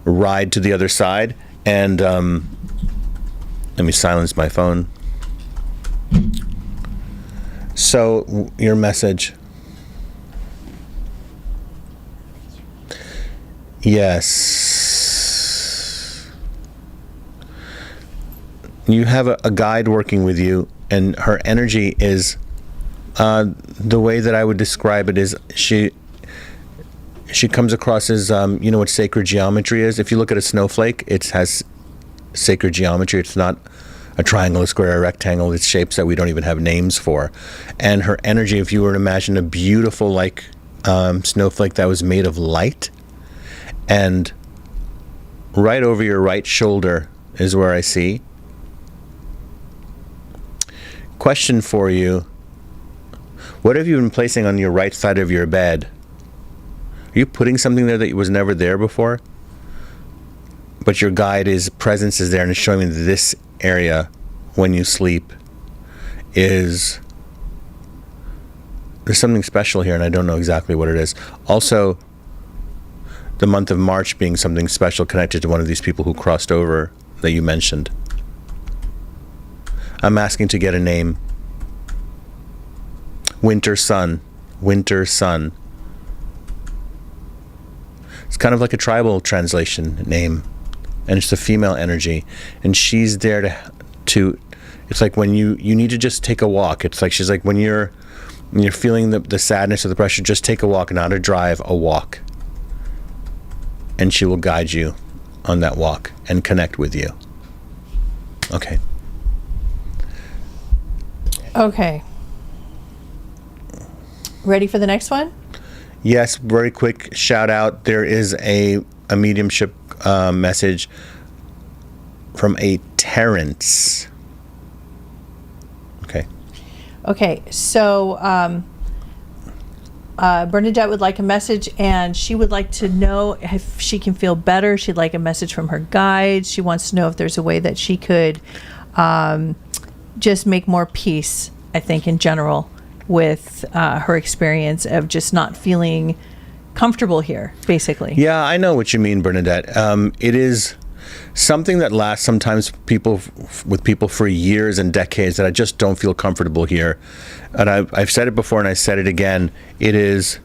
ride to the other side. And let me silence my phone. So your message. Yes. You have a guide working with you, and her energy is, the way that I would describe it is she comes across as, you know what sacred geometry is? If you look at a snowflake, it has sacred geometry. It's not a triangle, a square, a rectangle. It's shapes that we don't even have names for. And her energy, if you were to imagine a beautiful like snowflake that was made of light, and right over your right shoulder is where I see. Question for you. What have you been placing on your right side of your bed? Are you putting something there that was never there before? But your guide presence is there, and it's showing me that this area, when you sleep, there's something special here, and I don't know exactly what it is. Also, the month of March being something special connected to one of these people who crossed over that you mentioned. I'm asking to get a name. Winter Sun. Winter Sun. It's kind of like a tribal translation name, and it's the female energy, and she's there to it's like when you need to just take a walk. It's like she's like when you're feeling the sadness or the pressure, just take a walk, not a drive, a walk, and she will guide you on that walk and connect with you. Okay. Ready for the next one? Yes, very quick shout out. There is a mediumship message from a Terrence. Okay, so Bernadette would like a message, and she would like to know if she can feel better. She'd like a message from her guides. She wants to know if there's a way that she could just make more peace, I think, in general, with her experience of just not feeling comfortable here, basically. Yeah, I know what you mean, Bernadette. It is something that lasts sometimes with people for years and decades, that I just don't feel comfortable here. And I've said it before and I said it again. It is,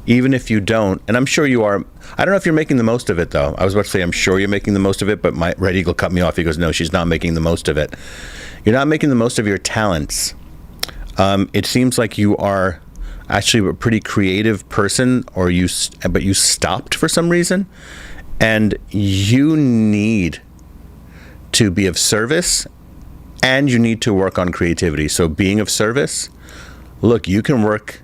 even if you don't, and I'm sure you are, I don't know if you're making the most of it though. I was about to say I'm sure you're making the most of it, but my Red Eagle cut me off. He goes, no, she's not making the most of it. You're not making the most of your talents. It seems like you are actually a pretty creative person, but you stopped for some reason, and you need to be of service, and you need to work on creativity. So being of service, look, you can work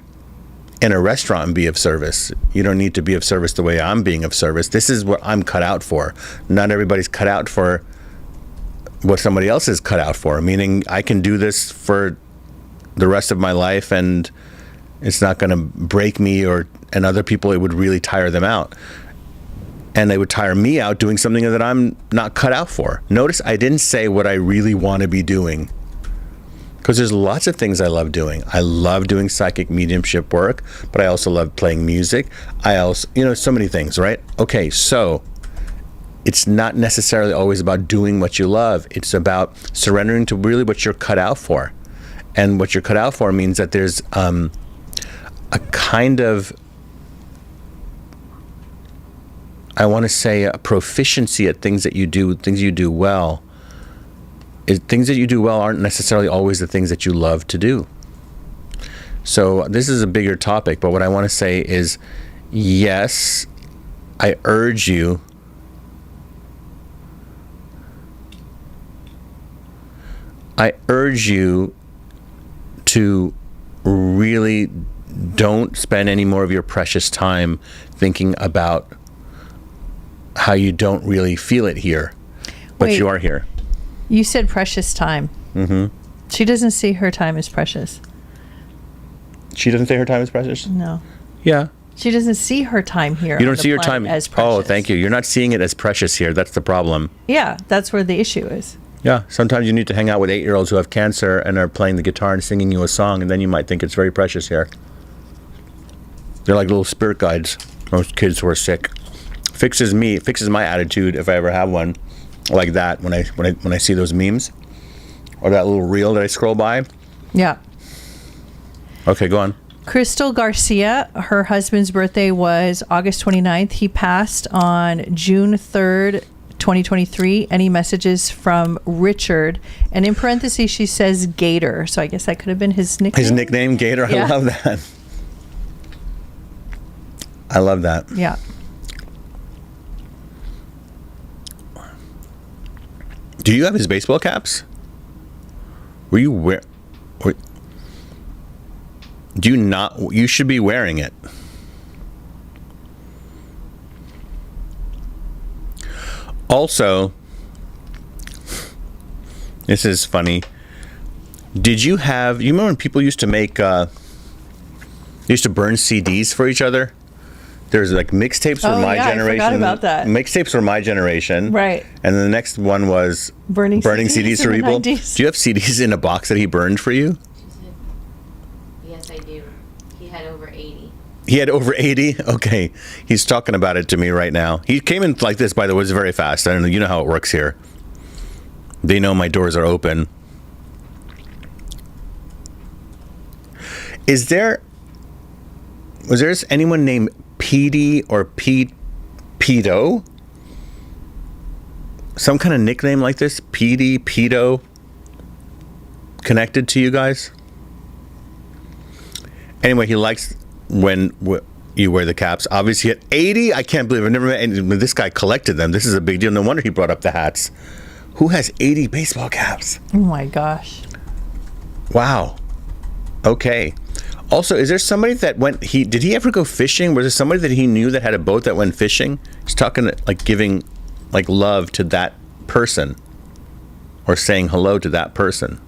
in a restaurant and be of service. You don't need to be of service the way I'm being of service. This is what I'm cut out for. Not everybody's cut out for what somebody else is cut out for, meaning I can do this for the rest of my life and it's not going to break me, and other people, it would really tire them out. And they would tire me out doing something that I'm not cut out for. Notice I didn't say what I really want to be doing, because there's lots of things I love doing. I love doing psychic mediumship work, but I also love playing music. I also, so many things, right? Okay, so it's not necessarily always about doing what you love. It's about surrendering to really what you're cut out for. And what you're cut out for means that there's a kind of, I want to say, a proficiency at things that you do, things you do well. Things that you do well aren't necessarily always the things that you love to do. So this is a bigger topic, but what I want to say is, yes, I urge you to really don't spend any more of your precious time thinking about how you don't really feel it here, but you are here. You said precious time. Mm-hmm. She doesn't see her time as precious. She doesn't say her time is precious? No. Yeah. She doesn't see her time here. You don't see your time as precious. Oh, thank you. You're not seeing it as precious here. That's the problem. Yeah, that's where the issue is. Yeah, sometimes you need to hang out with 8-year-olds who have cancer and are playing the guitar and singing you a song, and then you might think it's very precious here. They're like little spirit guides. Most kids who are sick. Fixes my attitude if I ever have one like that when I see those memes or that little reel that I scroll by. Yeah. Okay, go on. Crystal Garcia, her husband's birthday was August 29th. He passed on June 3rd, 2023. Any messages from Richard? And in parentheses, she says Gator. So I guess that could have been his nickname. His nickname, Gator. Yeah. I love that. I love that. Yeah. Do you have his baseball caps? Were you wear? Do you not? You should be wearing it. Also, this is funny. Did you have? You remember when people used to make? They used to burn CDs for each other. There's like mixtapes for my generation. I forgot about that. Mixtapes for my generation. Right. And then the next one was burning CDs for in the people. 90s. Do you have CDs in a box that he burned for you? Yes, I do. He had over 80. He had over 80? Okay. He's talking about it to me right now. He came in like this, by the way, it was very fast. I don't know. You know how it works here. They know my doors are open. Was there anyone named Petey or Pedo? Some kind of nickname like this? Petey, Pedo? Connected to you guys? Anyway, he likes when you wear the caps. Obviously at 80, I can't believe I've never met any, this guy collected them. This is a big deal. No wonder he brought up the hats. Who has 80 baseball caps? Oh my gosh. Wow. Okay. Also, is there somebody that did he ever go fishing? Was there somebody that he knew that had a boat that went fishing? He's talking like giving like love to that person or saying hello to that person.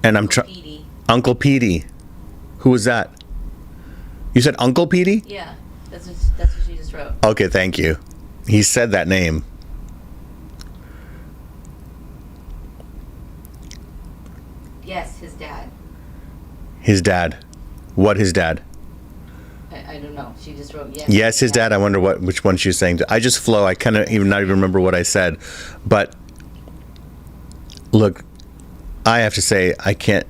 And I'm trying. Uncle Petey. Who was that? You said Uncle Petey? Yeah, that's what she just wrote. Okay, thank you. He said that name. Yes, his dad. His dad. What his dad? I don't know. She just wrote yes. Yes, his dad. I wonder which one she was saying. I just flow. I kind of not even remember what I said. But look, I have to say, I can't,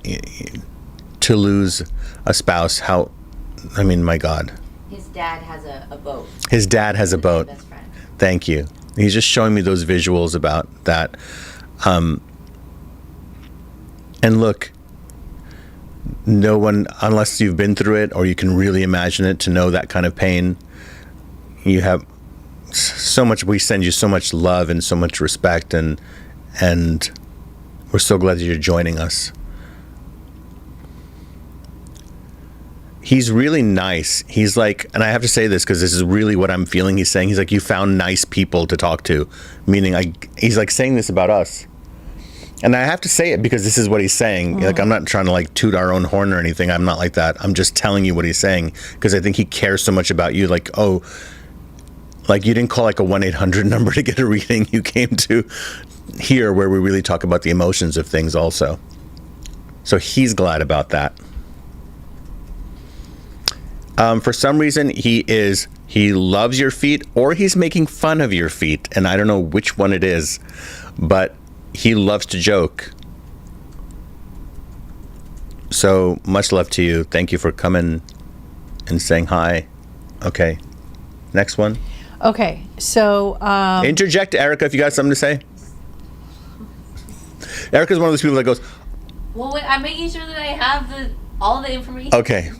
to lose a spouse, my God. His dad has a boat. His dad has a boat. Best friend. Thank you. He's just showing me those visuals about that. And look, no one, unless you've been through it or you can really imagine it to know that kind of pain, you have so much, we send you so much love and so much respect, and we're so glad that you're joining us. He's really nice. He's like, and I have to say this because this is really what I'm feeling he's saying. He's like, you found nice people to talk to, meaning he's like saying this about us. And I have to say it because this is what he's saying. Like, I'm not trying to like toot our own horn or anything. I'm not like that. I'm just telling you what he's saying because I think he cares so much about you. Like, oh, like you didn't call like a 1-800 number to get a reading. You came to here where we really talk about the emotions of things also. So he's glad about that. For some reason, he loves your feet or he's making fun of your feet. And I don't know which one it is, but he loves to joke. So much love to you. Thank you for coming and saying hi. Okay. Next one. Okay. So interject, Erica, if you got something to say. Erica's one of those people that goes, well, wait, I'm making sure that I have all the information. okay.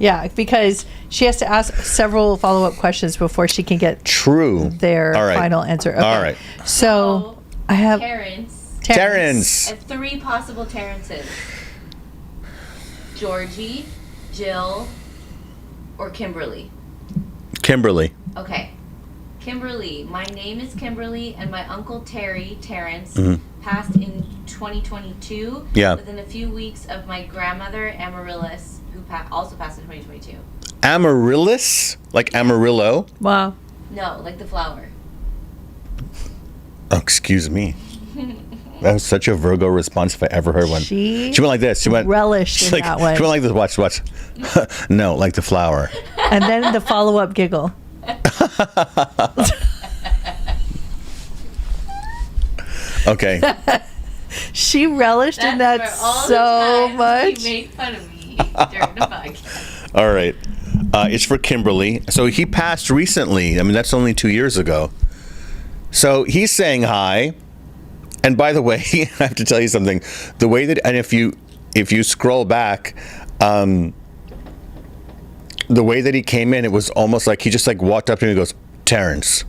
Yeah, because she has to ask several follow-up questions before she can get their final answer. Okay. All right. So I have Terrence. I have 3 possible Terrences. Georgie, Jill, or Kimberly. Kimberly. Okay. Kimberly. My name is Kimberly, and my uncle Terrence, passed in 2022. Yeah. Within a few weeks of my grandmother Amaryllis, who also passed in 2022. Amaryllis? Like Amarillo? Wow. No, like the flower. Oh, excuse me. That was such a Virgo response if I ever heard one. She went like this. She went relished in that one. She went like this. Watch. No, like the flower. And then the follow-up giggle. Okay. She relished in that so much. She made fun of me during the podcast. All right. It's for Kimberly. So he passed recently. I mean, that's only 2 years ago. So he's saying hi. And by the way, I have to tell you something. The way that, and if you scroll back, the way that he came in, it was almost like he just like walked up to me and goes, Terrence.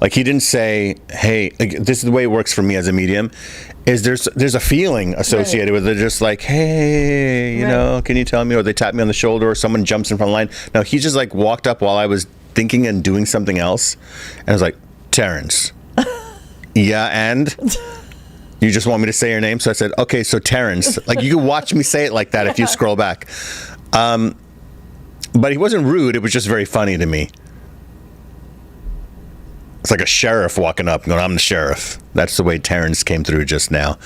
Like he didn't say, hey, like, this is the way it works for me as a medium, is there's a feeling associated with it. They're just like, hey, you know, can you tell me? Or they tap me on the shoulder or someone jumps in front of the line. No, he just like walked up while I was thinking and doing something else. And I was like, Terrence. Yeah, and? You just want me to say your name? So I said, okay, so Terrence. Like you can watch me say it like that if you scroll back. But he wasn't rude. It was just very funny to me. It's like a sheriff walking up going, I'm the sheriff. That's the way Terrence came through just now.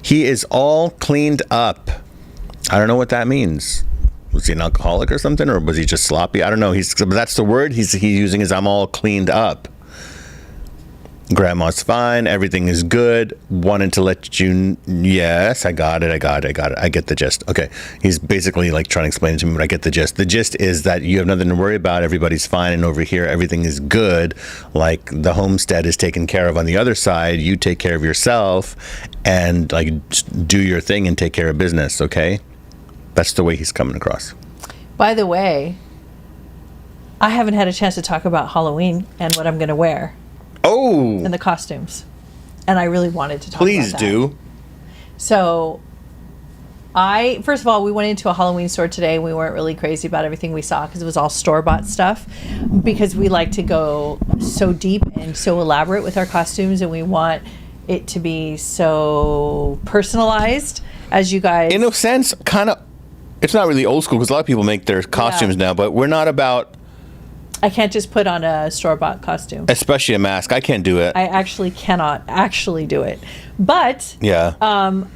He is all cleaned up. I don't know what that means. Was he an alcoholic or something? Or was he just sloppy? I don't know. But that's the word he's using is I'm all cleaned up. Grandma's fine. Everything is good. Wanted to let you... Yes, I got it. I get the gist. Okay. He's basically like trying to explain it to me, but I get the gist. The gist is that you have nothing to worry about. Everybody's fine. And over here, everything is good. Like the homestead is taken care of on the other side. You take care of yourself and like do your thing and take care of business. Okay. That's the way he's coming across. By the way, I haven't had a chance to talk about Halloween and what I'm going to wear. Oh, And the costumes. And I really wanted to talk please about that. do. So, first of all, we went into a Halloween store today and we weren't really crazy about everything we saw because it was all store-bought stuff. Because we like to go so deep and so elaborate with our costumes and we want it to be so personalized as you guys... In a sense, kind of, it's not really old school because a lot of people make their costumes now, but we're not about... I can't just put on a store-bought costume. Especially a mask. I can't do it. I actually cannot actually do it. But, yeah.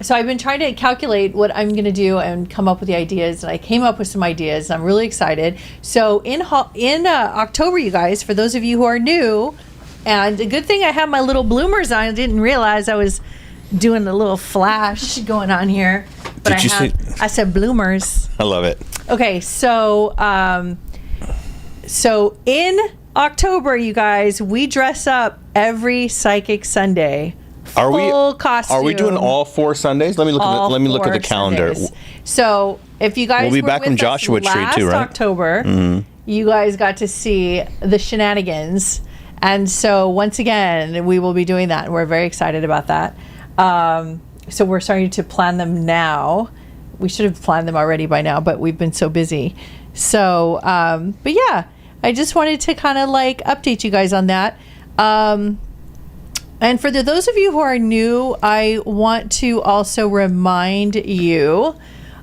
So I've been trying to calculate what I'm going to do and come up with the ideas. And I came up with some ideas. I'm really excited. So in October, you guys, for those of you who are new, and a good thing I have my little bloomers on. I didn't realize I was doing a little flash going on here. But I said bloomers. I love it. Okay, so... So in October, you guys, we dress up every Psychic Sunday. Full costume. Are we doing all 4 Sundays? Let me look at the calendar. Sundays. So if you guys we'll be were back with from us Joshua Tree too, right? October, you guys got to see the shenanigans, and so once again, we will be doing that. And we're very excited about that. So we're starting to plan them now. We should have planned them already by now, but we've been so busy. So, but yeah, I just wanted to kind of like update you guys on that. And for those of you who are new, I want to also remind you,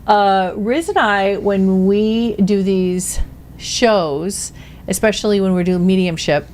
Riz and I, when we do these shows, especially when we're doing mediumship,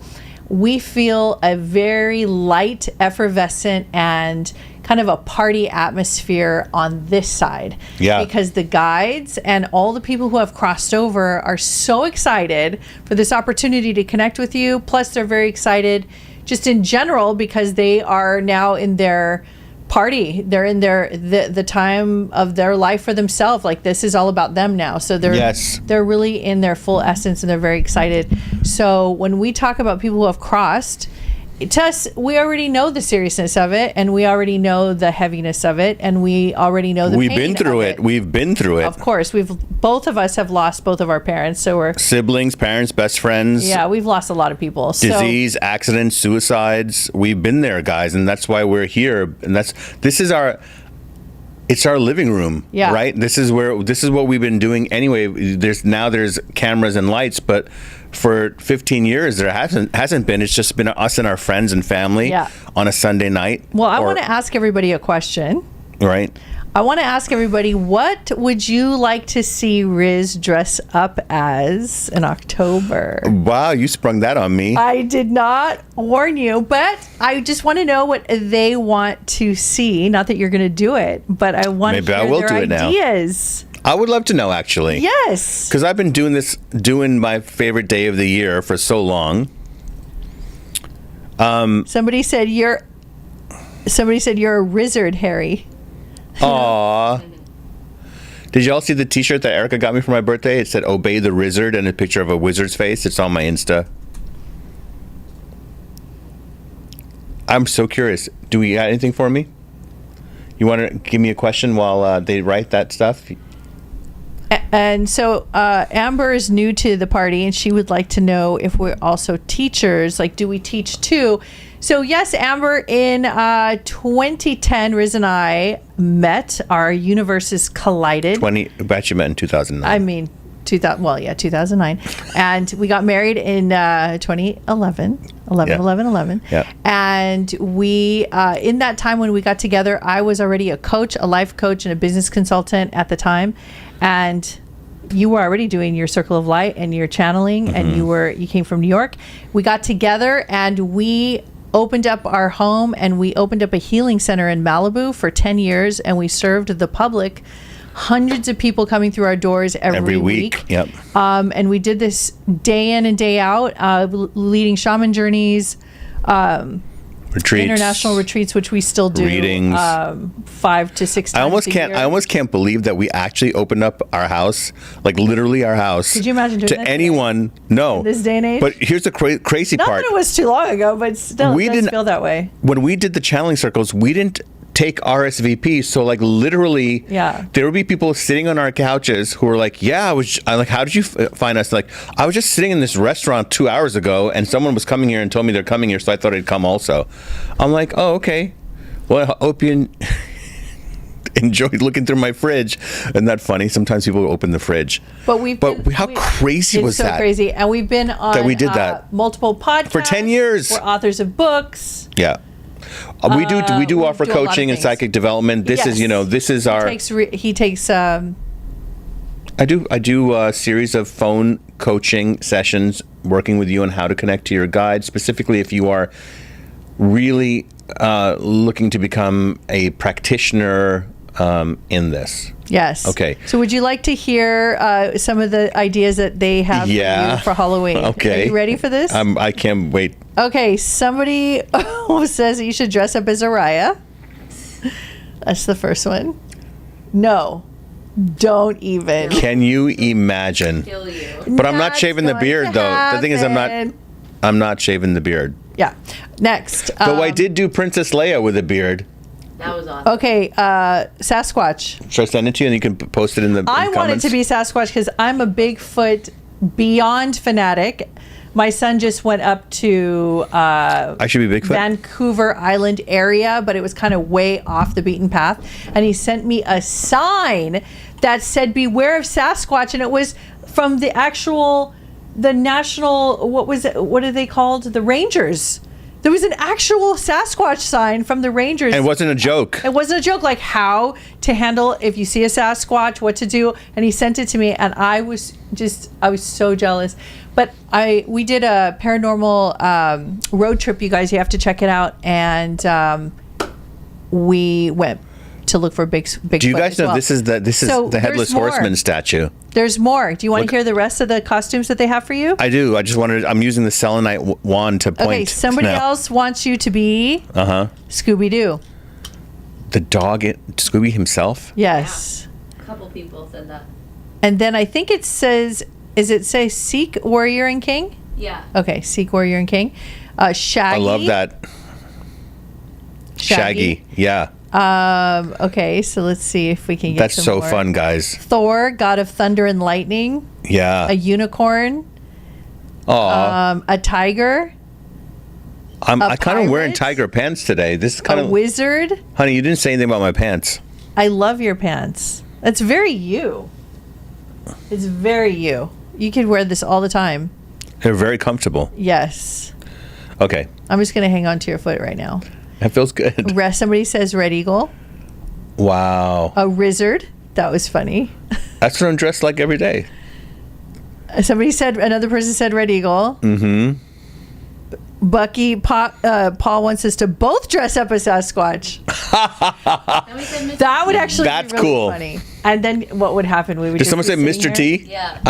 we feel a very light, effervescent, and kind of a party atmosphere on this side. Yeah. Because the guides and all the people who have crossed over are so excited for this opportunity to connect with you. Plus, they're very excited just in general because they are now in their party. They're in the time of their life for themselves. Like, this is all about them now. So they're really in their full essence and they're very excited. So when we talk about people who have crossed, to us, we already know the seriousness of it, and we already know the heaviness of it, and we already know the pain We've been through it. We've been through it. Of course, both of us have lost both of our parents, so we're siblings, parents, best friends. Yeah, we've lost a lot of people. Disease, accidents, suicides. We've been there, guys, and that's why we're here. And it's our living room, right? This is what we've been doing anyway. There's cameras and lights, but for 15 years there hasn't been. It's just been us and our friends and family on a Sunday night. Well, I want to ask everybody a question. Right. I want to ask everybody, what would you like to see Riz dress up as in October? Wow, you sprung that on me. I did not warn you, but I just want to know what they want to see. Not that you're going to do it, but I want to hear their ideas. I would love to know, actually. Yes. Because I've been doing my favorite day of the year for so long. Somebody said you're a wizard, Harry. Aww. Did y'all see the t-shirt that Erica got me for my birthday? It said "Obey the Wizard" and a picture of a wizard's face. It's on my Insta. I'm so curious. Do we got anything for me? You want to give me a question while they write that stuff? And so Amber is new to the party, and she would like to know if we're also teachers. Like, do we teach too? So yes, Amber, in 2010, Riz and I met. Our universes collided. Bet you met in 2009. I mean, 2009. And we got married in 2011. 11. Yeah. And we, in that time when we got together, I was already a coach, a life coach, and a business consultant at the time. And you were already doing your circle of light and your channeling, and you came from New York. We got together and we opened up our home, and we opened up a healing center in Malibu for 10 years, and we served the public. Hundreds of people coming through our doors every week. Yep. And we did this day in and day out, leading shaman journeys, Retreats, international retreats, which we still do. Readings, 5 to 6 times I almost can't believe that we actually opened up our house, like literally our house. Could you imagine doing to that anyone? No. in this day and age? But here's the crazy Not part. that it was too long ago, but still, it does didn't feel that way. When we did the channeling circles, we didn't take RSVP. So like literally, there would be people sitting on our couches who were like, I'm like, how did you find us? Like, I was just sitting in this restaurant 2 hours ago, and someone was coming here and told me they're coming here, so I thought I'd come also. I'm like, oh, okay. Well, I hope you enjoyed looking through my fridge. Isn't that funny? Sometimes people open the fridge. But how crazy was that? It's so crazy. And we've been on that we did that. multiple podcasts. For 10 years. We're authors of books. Yeah. We do offer do a lot of coaching and things. psychic development. This is our. He takes. I do a series of phone coaching sessions working with you on how to connect to your guide, specifically if you are really looking to become a practitioner in this. Yes. Okay. So would you like to hear some of the ideas that they have for you for Halloween? Okay. Are you ready for this? I can't wait. Okay. Somebody says that you should dress up as Oriah. That's the first one. No. Don't even. Can you imagine? Kill you. But I'm not shaving the beard, though. The thing is, I'm not shaving the beard. Yeah. Next. Though I did do Princess Leia with a beard. That was awesome. Okay, Sasquatch. Should I send it to you and you can post it in the I want it to be Sasquatch because I'm a Bigfoot beyond fanatic. My son just went up to I should be Bigfoot? Vancouver Island area, but it was kind of way off the beaten path. And he sent me a sign that said, "Beware of Sasquatch." And it was from the national, what are they called? The Rangers. There was an actual Sasquatch sign from the Rangers. And it wasn't a joke. It wasn't a joke, like how to handle if you see a Sasquatch, what to do. And he sent it to me, and I was so jealous. But we did a paranormal road trip, you guys. You have to check it out. And we went to look for Bigfoot. Do you guys know this is the headless horseman statue? There's more. Do you want to hear the rest of the costumes that they have for you? I do. I'm using the selenite wand to point. Okay, somebody else wants you to be Scooby-Doo. The dog, Scooby himself? Yes. Yeah. A couple people said that. And then I think it says, say Sikh, Warrior, and King? Yeah. Okay, Sikh, Warrior, and King. Shaggy. I love that. Shaggy. Yeah. Okay, so let's see if we can get That's some so more. fun, guys. Thor, God of Thunder and Lightning. Yeah. A unicorn. Aw. A tiger. I kind of wearing pirate? tiger pants today. This is kind A of wizard. Honey, you didn't say anything about my pants. I love your pants. That's very you. It's very you. You could wear this all the time. They're very comfortable. Yes. Okay. I'm just going to hang on to your foot right now. That feels good. Somebody says Red Eagle. Wow. A wizard. That was funny. That's what I'm dressed like every day. Another person said Red Eagle. Mm-hmm. Bucky, Paul wants us to both dress up as Sasquatch. That would actually That's be really cool. funny. And then what would happen? We would Did just someone be say sitting Mr. here. T? Yeah.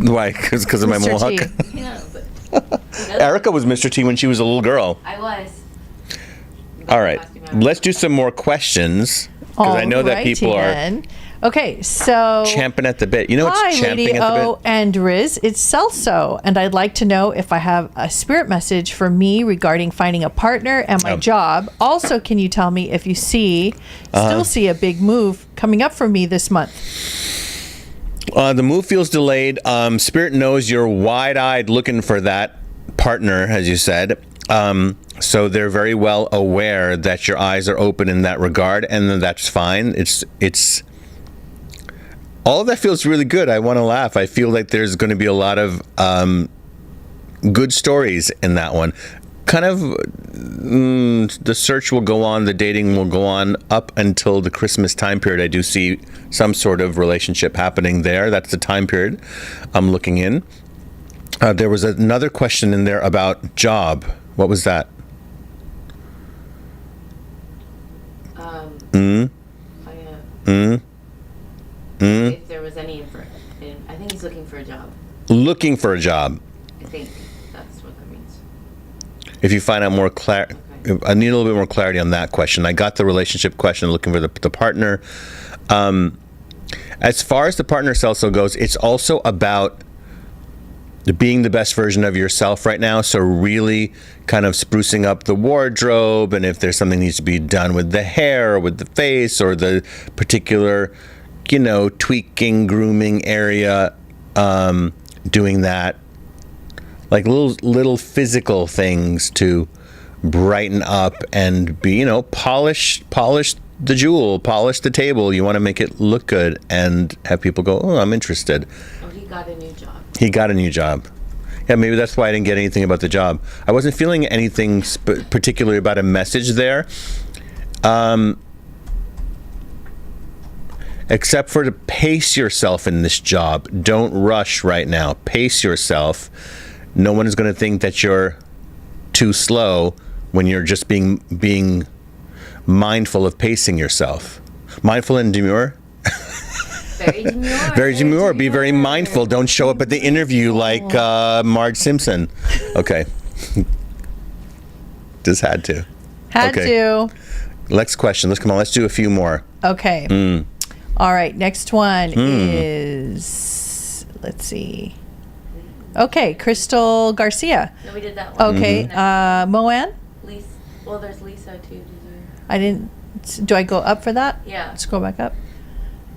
Why? Because of my Mr. mohawk? T. Yeah, but Erica was Mr. T when she was a little girl. I was. All right. Let's do some more questions. Because I know that people are Alrighty then. Okay, so champing at the bit. You know what's hi, champing Lady at the O bit? and Riz. It's Celso, and I'd like to know if I have a spirit message for me regarding finding a partner and my job. Also, can you tell me if you still see a big move coming up for me this month? The move feels delayed. Spirit knows you're wide-eyed looking for that partner, as you said. So they're very well aware that your eyes are open in that regard, and then that's fine. It's all of that feels really good. I want to laugh. I feel like there's going to be a lot of good stories in that one. Kind of the search will go on, the dating will go on up until the Christmas time period. I do see some sort of relationship happening there. That's the time period I'm looking in. There was another question in there about job. What was that? If there was any info, I think he's looking for a job. Looking for a job. I think that's what that means. If you find out more clarity, I need a little bit more clarity on that question. I got the relationship question, looking for the partner. As far as the partner also goes, it's also about being the best version of yourself right now. So really kind of sprucing up the wardrobe, and if there's something needs to be done with the hair or with the face or the particular, tweaking, grooming area, doing that. Like little physical things to brighten up and be, polish the jewel, polish the table. You want to make it look good and have people go, oh, I'm interested. Oh, he got a new job. He got a new job. Yeah, maybe that's why I didn't get anything about the job. I wasn't feeling anything particularly about a message there. Except for to pace yourself in this job. Don't rush right now. Pace yourself. No one is going to think that you're too slow when you're just being mindful of pacing yourself. Mindful and demure? Very demure. Very demure. Be very mindful. Don't show up at the interview like Marge Simpson. Okay. Just had to. Had to. Next question. Let's do a few more. Okay. All right. Next one is, let's see. Okay. Crystal Garcia. No, we did that one. Okay. Moan? Lisa. Well, there's Lisa too. I didn't. Do I go up for that? Yeah. Scroll back up.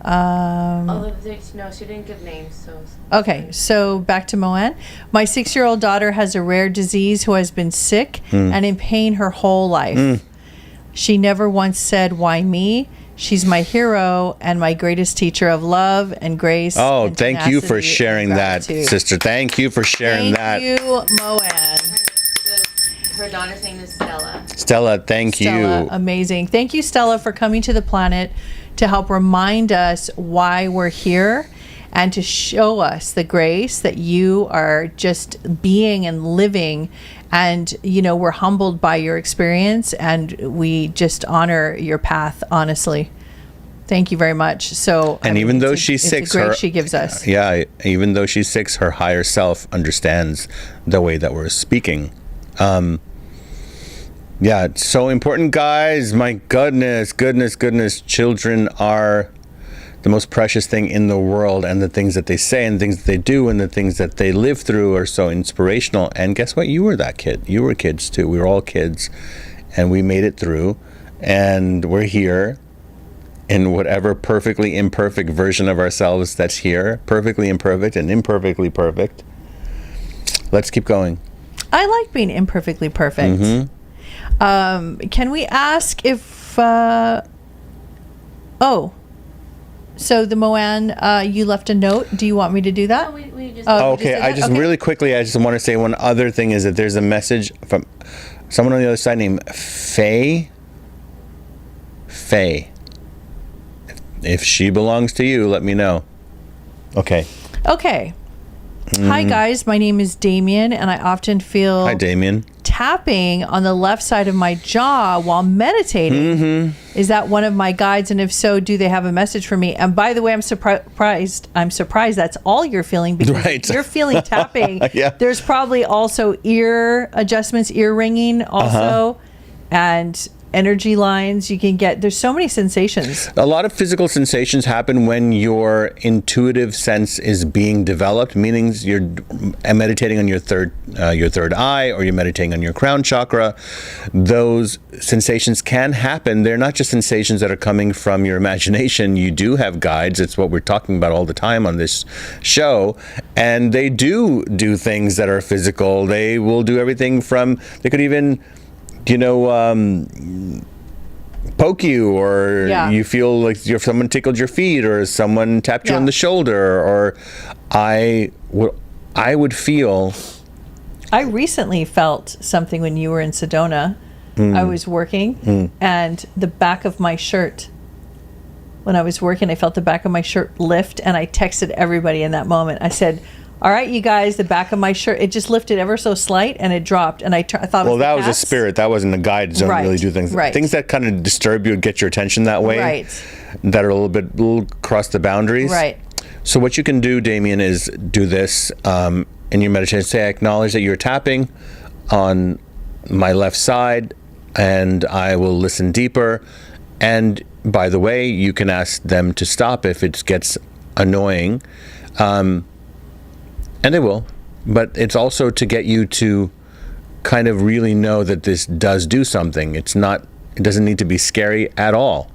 Although no, she didn't give names. So. Okay, so back to Moan. My 6-year-old daughter has a rare disease who has been sick and in pain her whole life. She never once said, "Why me?" She's my hero and my greatest teacher of love and grace. Oh, and thank you for tenacity sharing and that, gratitude. sister. Thank you for sharing that. Thank you, Moan. Her daughter's name is Stella. Stella, thank Stella, you. amazing. Thank you, Stella, for coming to the planet to help remind us why we're here and to show us the grace that you are just being and living. And, we're humbled by your experience and we just honor your path, honestly. Thank you very much. So, And even though she's 6, it's a grace she gives us. Yeah, even though she's 6, her higher self understands the way that we're speaking. Yeah, it's so important, guys. My goodness. Children are the most precious thing in the world, and the things that they say and things that they do and the things that they live through are so inspirational. And guess what? You were that kid. You were kids too. We were all kids, and we made it through, and we're here in whatever perfectly imperfect version of ourselves that's here. Perfectly imperfect and imperfectly perfect. Let's keep going. I like being imperfectly perfect. Can we ask if so the Moan, you left a note. Do you want me to do that? No, we just. Oh, Okay, did I that? just Okay. really quickly, I just want to say one other thing is that there's a message from someone on the other side named Faye. If she belongs to you, let me know. Okay. Okay. Hi guys, my name is Damien and I often feel Hi, Damien. tapping on the left side of my jaw while meditating. Is that one of my guides? And if so, do they have a message for me? And by the way, I'm surprised that's all you're feeling, because Right. you're feeling tapping. Yeah. There's probably also ear adjustments, ear ringing also. And energy lines. You can get, there's so many sensations. A lot of physical sensations happen when your intuitive sense is being developed, meaning you're meditating on your third eye, or you're meditating on your crown chakra. Those sensations can happen. They're not just sensations that are coming from your imagination. You do have guides. It's what we're talking about all the time on this show. And they do things that are physical. They will do everything from, they could even, poke you, or you feel like someone tickled your feet, or someone tapped you on the shoulder, or I would feel. I recently felt something when you were in Sedona. I was working, and the back of my shirt, when I was working, I felt the back of my shirt lift, and I texted everybody in that moment. I said, all right, you guys, the back of my shirt, it just lifted ever so slight, and it dropped, and I thought it was that was a spirit. That wasn't a guide. Don't really do things. Right. Things that kind of disturb you and get your attention that way, that are a little cross the boundaries. Right. So what you can do, Damien, is do this in your meditation. Say, I acknowledge that you're tapping on my left side, and I will listen deeper. And by the way, you can ask them to stop if it gets annoying. And they will, but it's also to get you to kind of really know that this does do something. It doesn't need to be scary at all.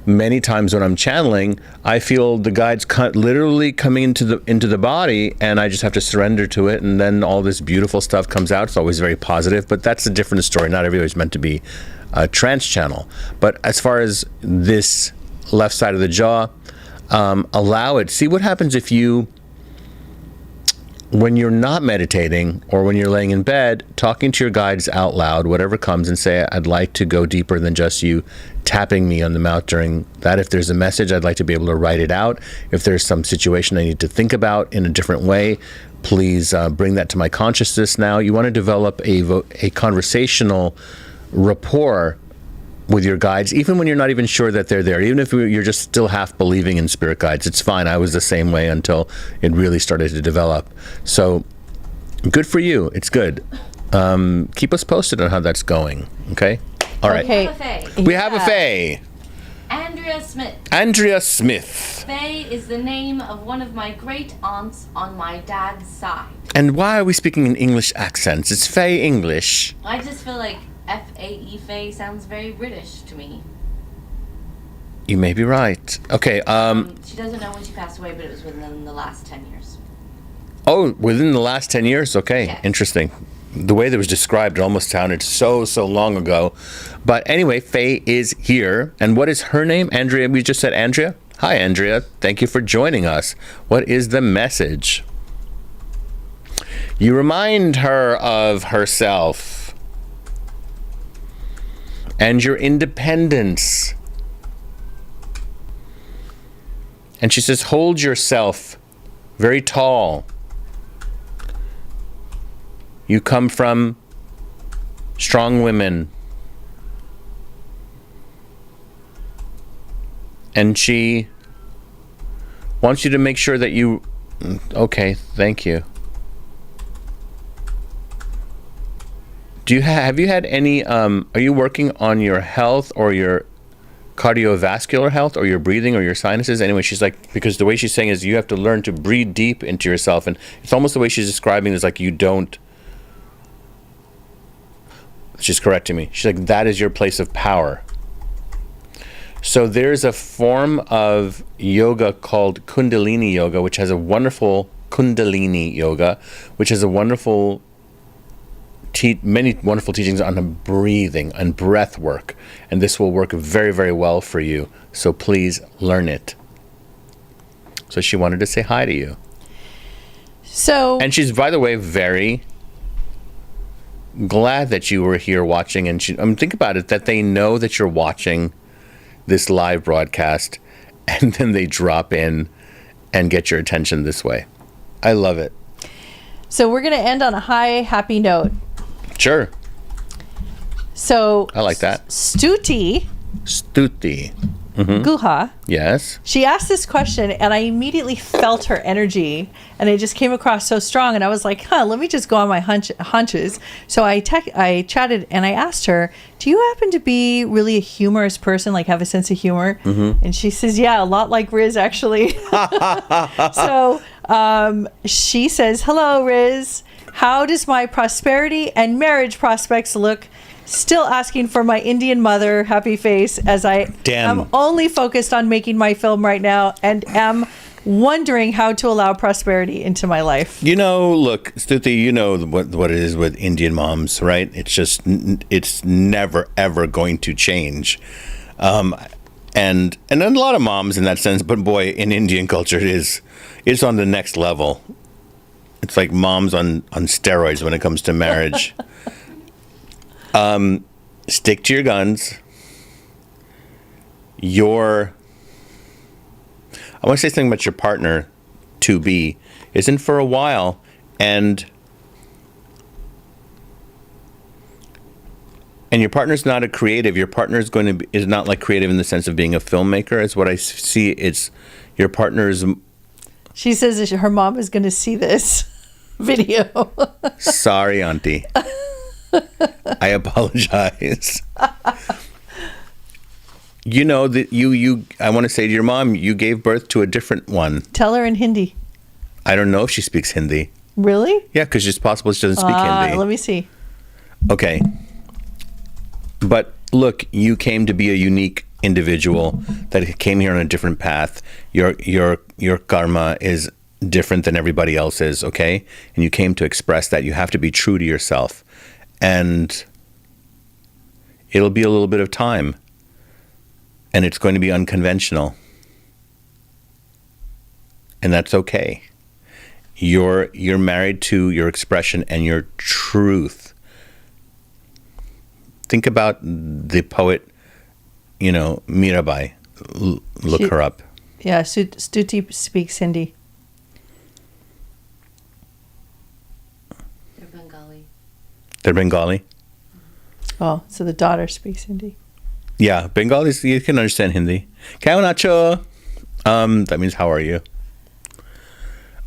Many times when I'm channeling, I feel the guides literally coming into the body, and I just have to surrender to it, and then all this beautiful stuff comes out. It's always very positive, but that's a different story. Not everybody's meant to be a trance channel. But as far as this left side of the jaw, allow it. See what happens if you, when you're not meditating, or when you're laying in bed, talking to your guides out loud, whatever comes, and say, I'd like to go deeper than just you tapping me on the mouth during that. If there's a message, I'd like to be able to write it out. If there's some situation I need to think about in a different way, please bring that to my consciousness now. You want to develop a conversational rapport with your guides, even when you're not even sure that they're there, even if you're just still half believing in spirit guides. It's fine. I was the same way until it really started to develop. So good for you. It's good. Keep us posted on how that's going. Okay? All right. Okay. We have a Faye. Andrea Smith. Andrea Smith. Faye is the name of one of my great aunts on my dad's side. And why are we speaking in English accents? It's Faye English. I just feel like F-A-E Faye sounds very British to me. You may be right. Okay. She doesn't know when she passed away, but it was within the last 10 years. Oh, within the last 10 years? Okay. Yes. Interesting. The way that was described, it almost sounded so long ago. But anyway, Faye is here. And what is her name? Andrea. We just said Andrea. Hi, Andrea. Thank you for joining us. What is the message? You remind her of herself and your independence. And she says, hold yourself very tall. You come from strong women. And she wants you to make sure that you... Okay, thank you. Have you had any, are you working on your health or your cardiovascular health or your breathing or your sinuses? Anyway, she's like, because the way she's saying is you have to learn to breathe deep into yourself. And it's almost the way she's describing is like you don't, she's correcting me. She's like, that is your place of power. So there's a form of yoga called Kundalini yoga, which has a wonderful many wonderful teachings on breathing and breath work, and this will work very, very well for you. So please learn it. So she wanted to say hi to you. And she's, by the way, very glad that you were here watching. And think about it, that they know that you're watching this live broadcast, and then they drop in and get your attention this way. I love it. So we're going to end on a high, happy note. Sure. So I like that. Stuti. Guha, Yes. she asked this question, and I immediately felt her energy, and it just came across so strong. And I was like, let me just go on my hunches. So I chatted, and I asked her, do you happen to be really a humorous person, like have a sense of humor? And she says, yeah, a lot like Riz, actually. So she says, hello, Riz. How does my prosperity and marriage prospects look? Still asking for my Indian mother happy face, as I am only focused on making my film right now and am wondering how to allow prosperity into my life. Look, Stuti, you know what it is with Indian moms, right? It's never, ever going to change. And then a lot of moms in that sense, but boy, in Indian culture, it's on the next level. It's like moms on steroids when it comes to marriage. Stick to your guns. I want to say something about your partner to be isn't for a while, and your partner's not a creative. Your partner is not like creative in the sense of being a filmmaker. Is what I see. It's your partner's. She says that her mom is going to see this video. Sorry, Auntie. I apologize. I want to say to your mom, you gave birth to a different one. Tell her in Hindi. I don't know if she speaks Hindi. Really? Yeah, because it's possible she doesn't speak Hindi. Let me see. Okay. But look, you came to be a unique individual that came here on a different path. Your karma is different than everybody else's, okay? And you came to express that. You have to be true to yourself. And it'll be a little bit of time. And it's going to be unconventional. And that's okay. You're married to your expression and your truth. Think about the poet, Mirabai. Look her up. Yeah, Stuti speaks Hindi. They're Bengali? Oh, so the daughter speaks Hindi. Yeah, Bengalis, you can understand Hindi. Kya nacho? That means how are you?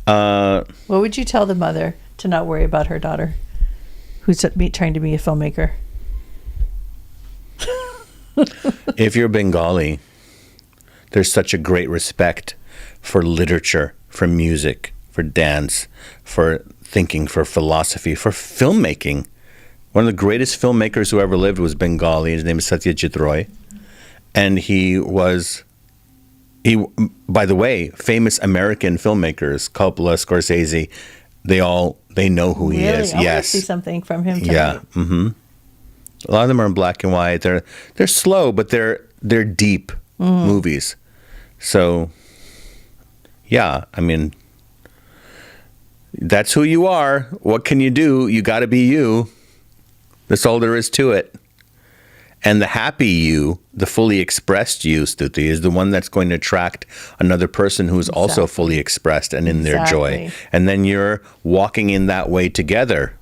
What would you tell the mother to not worry about her daughter who's trying to be a filmmaker? If you're Bengali, there's such a great respect for literature, for music, for dance, for thinking, for philosophy, for filmmaking. One of the greatest filmmakers who ever lived was Bengali. His name is Satyajit Roy. And he, by the way, famous American filmmakers, Coppola, Scorsese, they know who he is. I want Yes. to see something from him tonight. Yeah. Mm-hmm. A lot of them are in black and white. They're slow, but they're deep movies. So, yeah, I mean, that's who you are. What can you do? You got to be you. That's all there is to it. And the happy you, the fully expressed you, Stuti, is the one that's going to attract another person who is also fully expressed and in their joy. And then you're walking in that way together.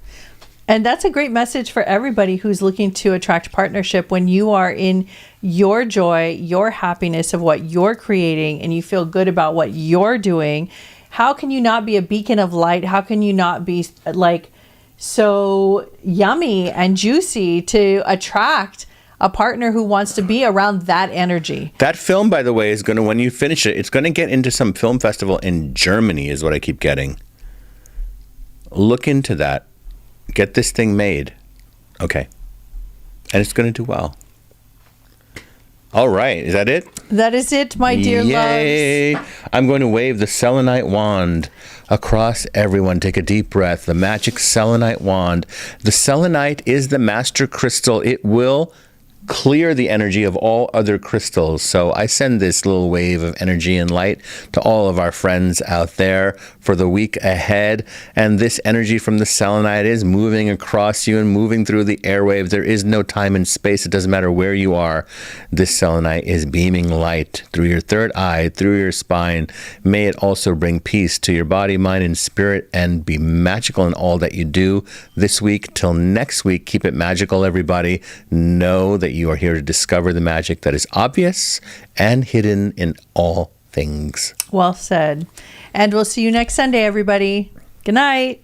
And that's a great message for everybody who's looking to attract partnership. When you are in your joy, your happiness of what you're creating, and you feel good about what you're doing, how can you not be a beacon of light? How can you not be like so yummy and juicy to attract a partner who wants to be around that energy? That film, by the way, is going to, when you finish it, it's going to get into some film festival in Germany, is what I keep getting. Look into that. Get this thing made. Okay. And it's going to do well. All right. Is that it? That is it, my dear Yay. loves. I'm going to wave the selenite wand across everyone. Take a deep breath. The magic selenite wand. The selenite is the master crystal. It will clear the energy of all other crystals. So I send this little wave of energy and light to all of our friends out there for the week ahead. And this energy from the selenite is moving across you and moving through the airwaves. There is no time and space. It doesn't matter where you are. This selenite is beaming light through your third eye, through your spine. May it also bring peace to your body, mind, and spirit, and be magical in all that you do this week. Till next week, keep it magical, everybody. Know that that you are here to discover the magic that is obvious and hidden in all things. Well said. And we'll see you next Sunday, everybody. Good night.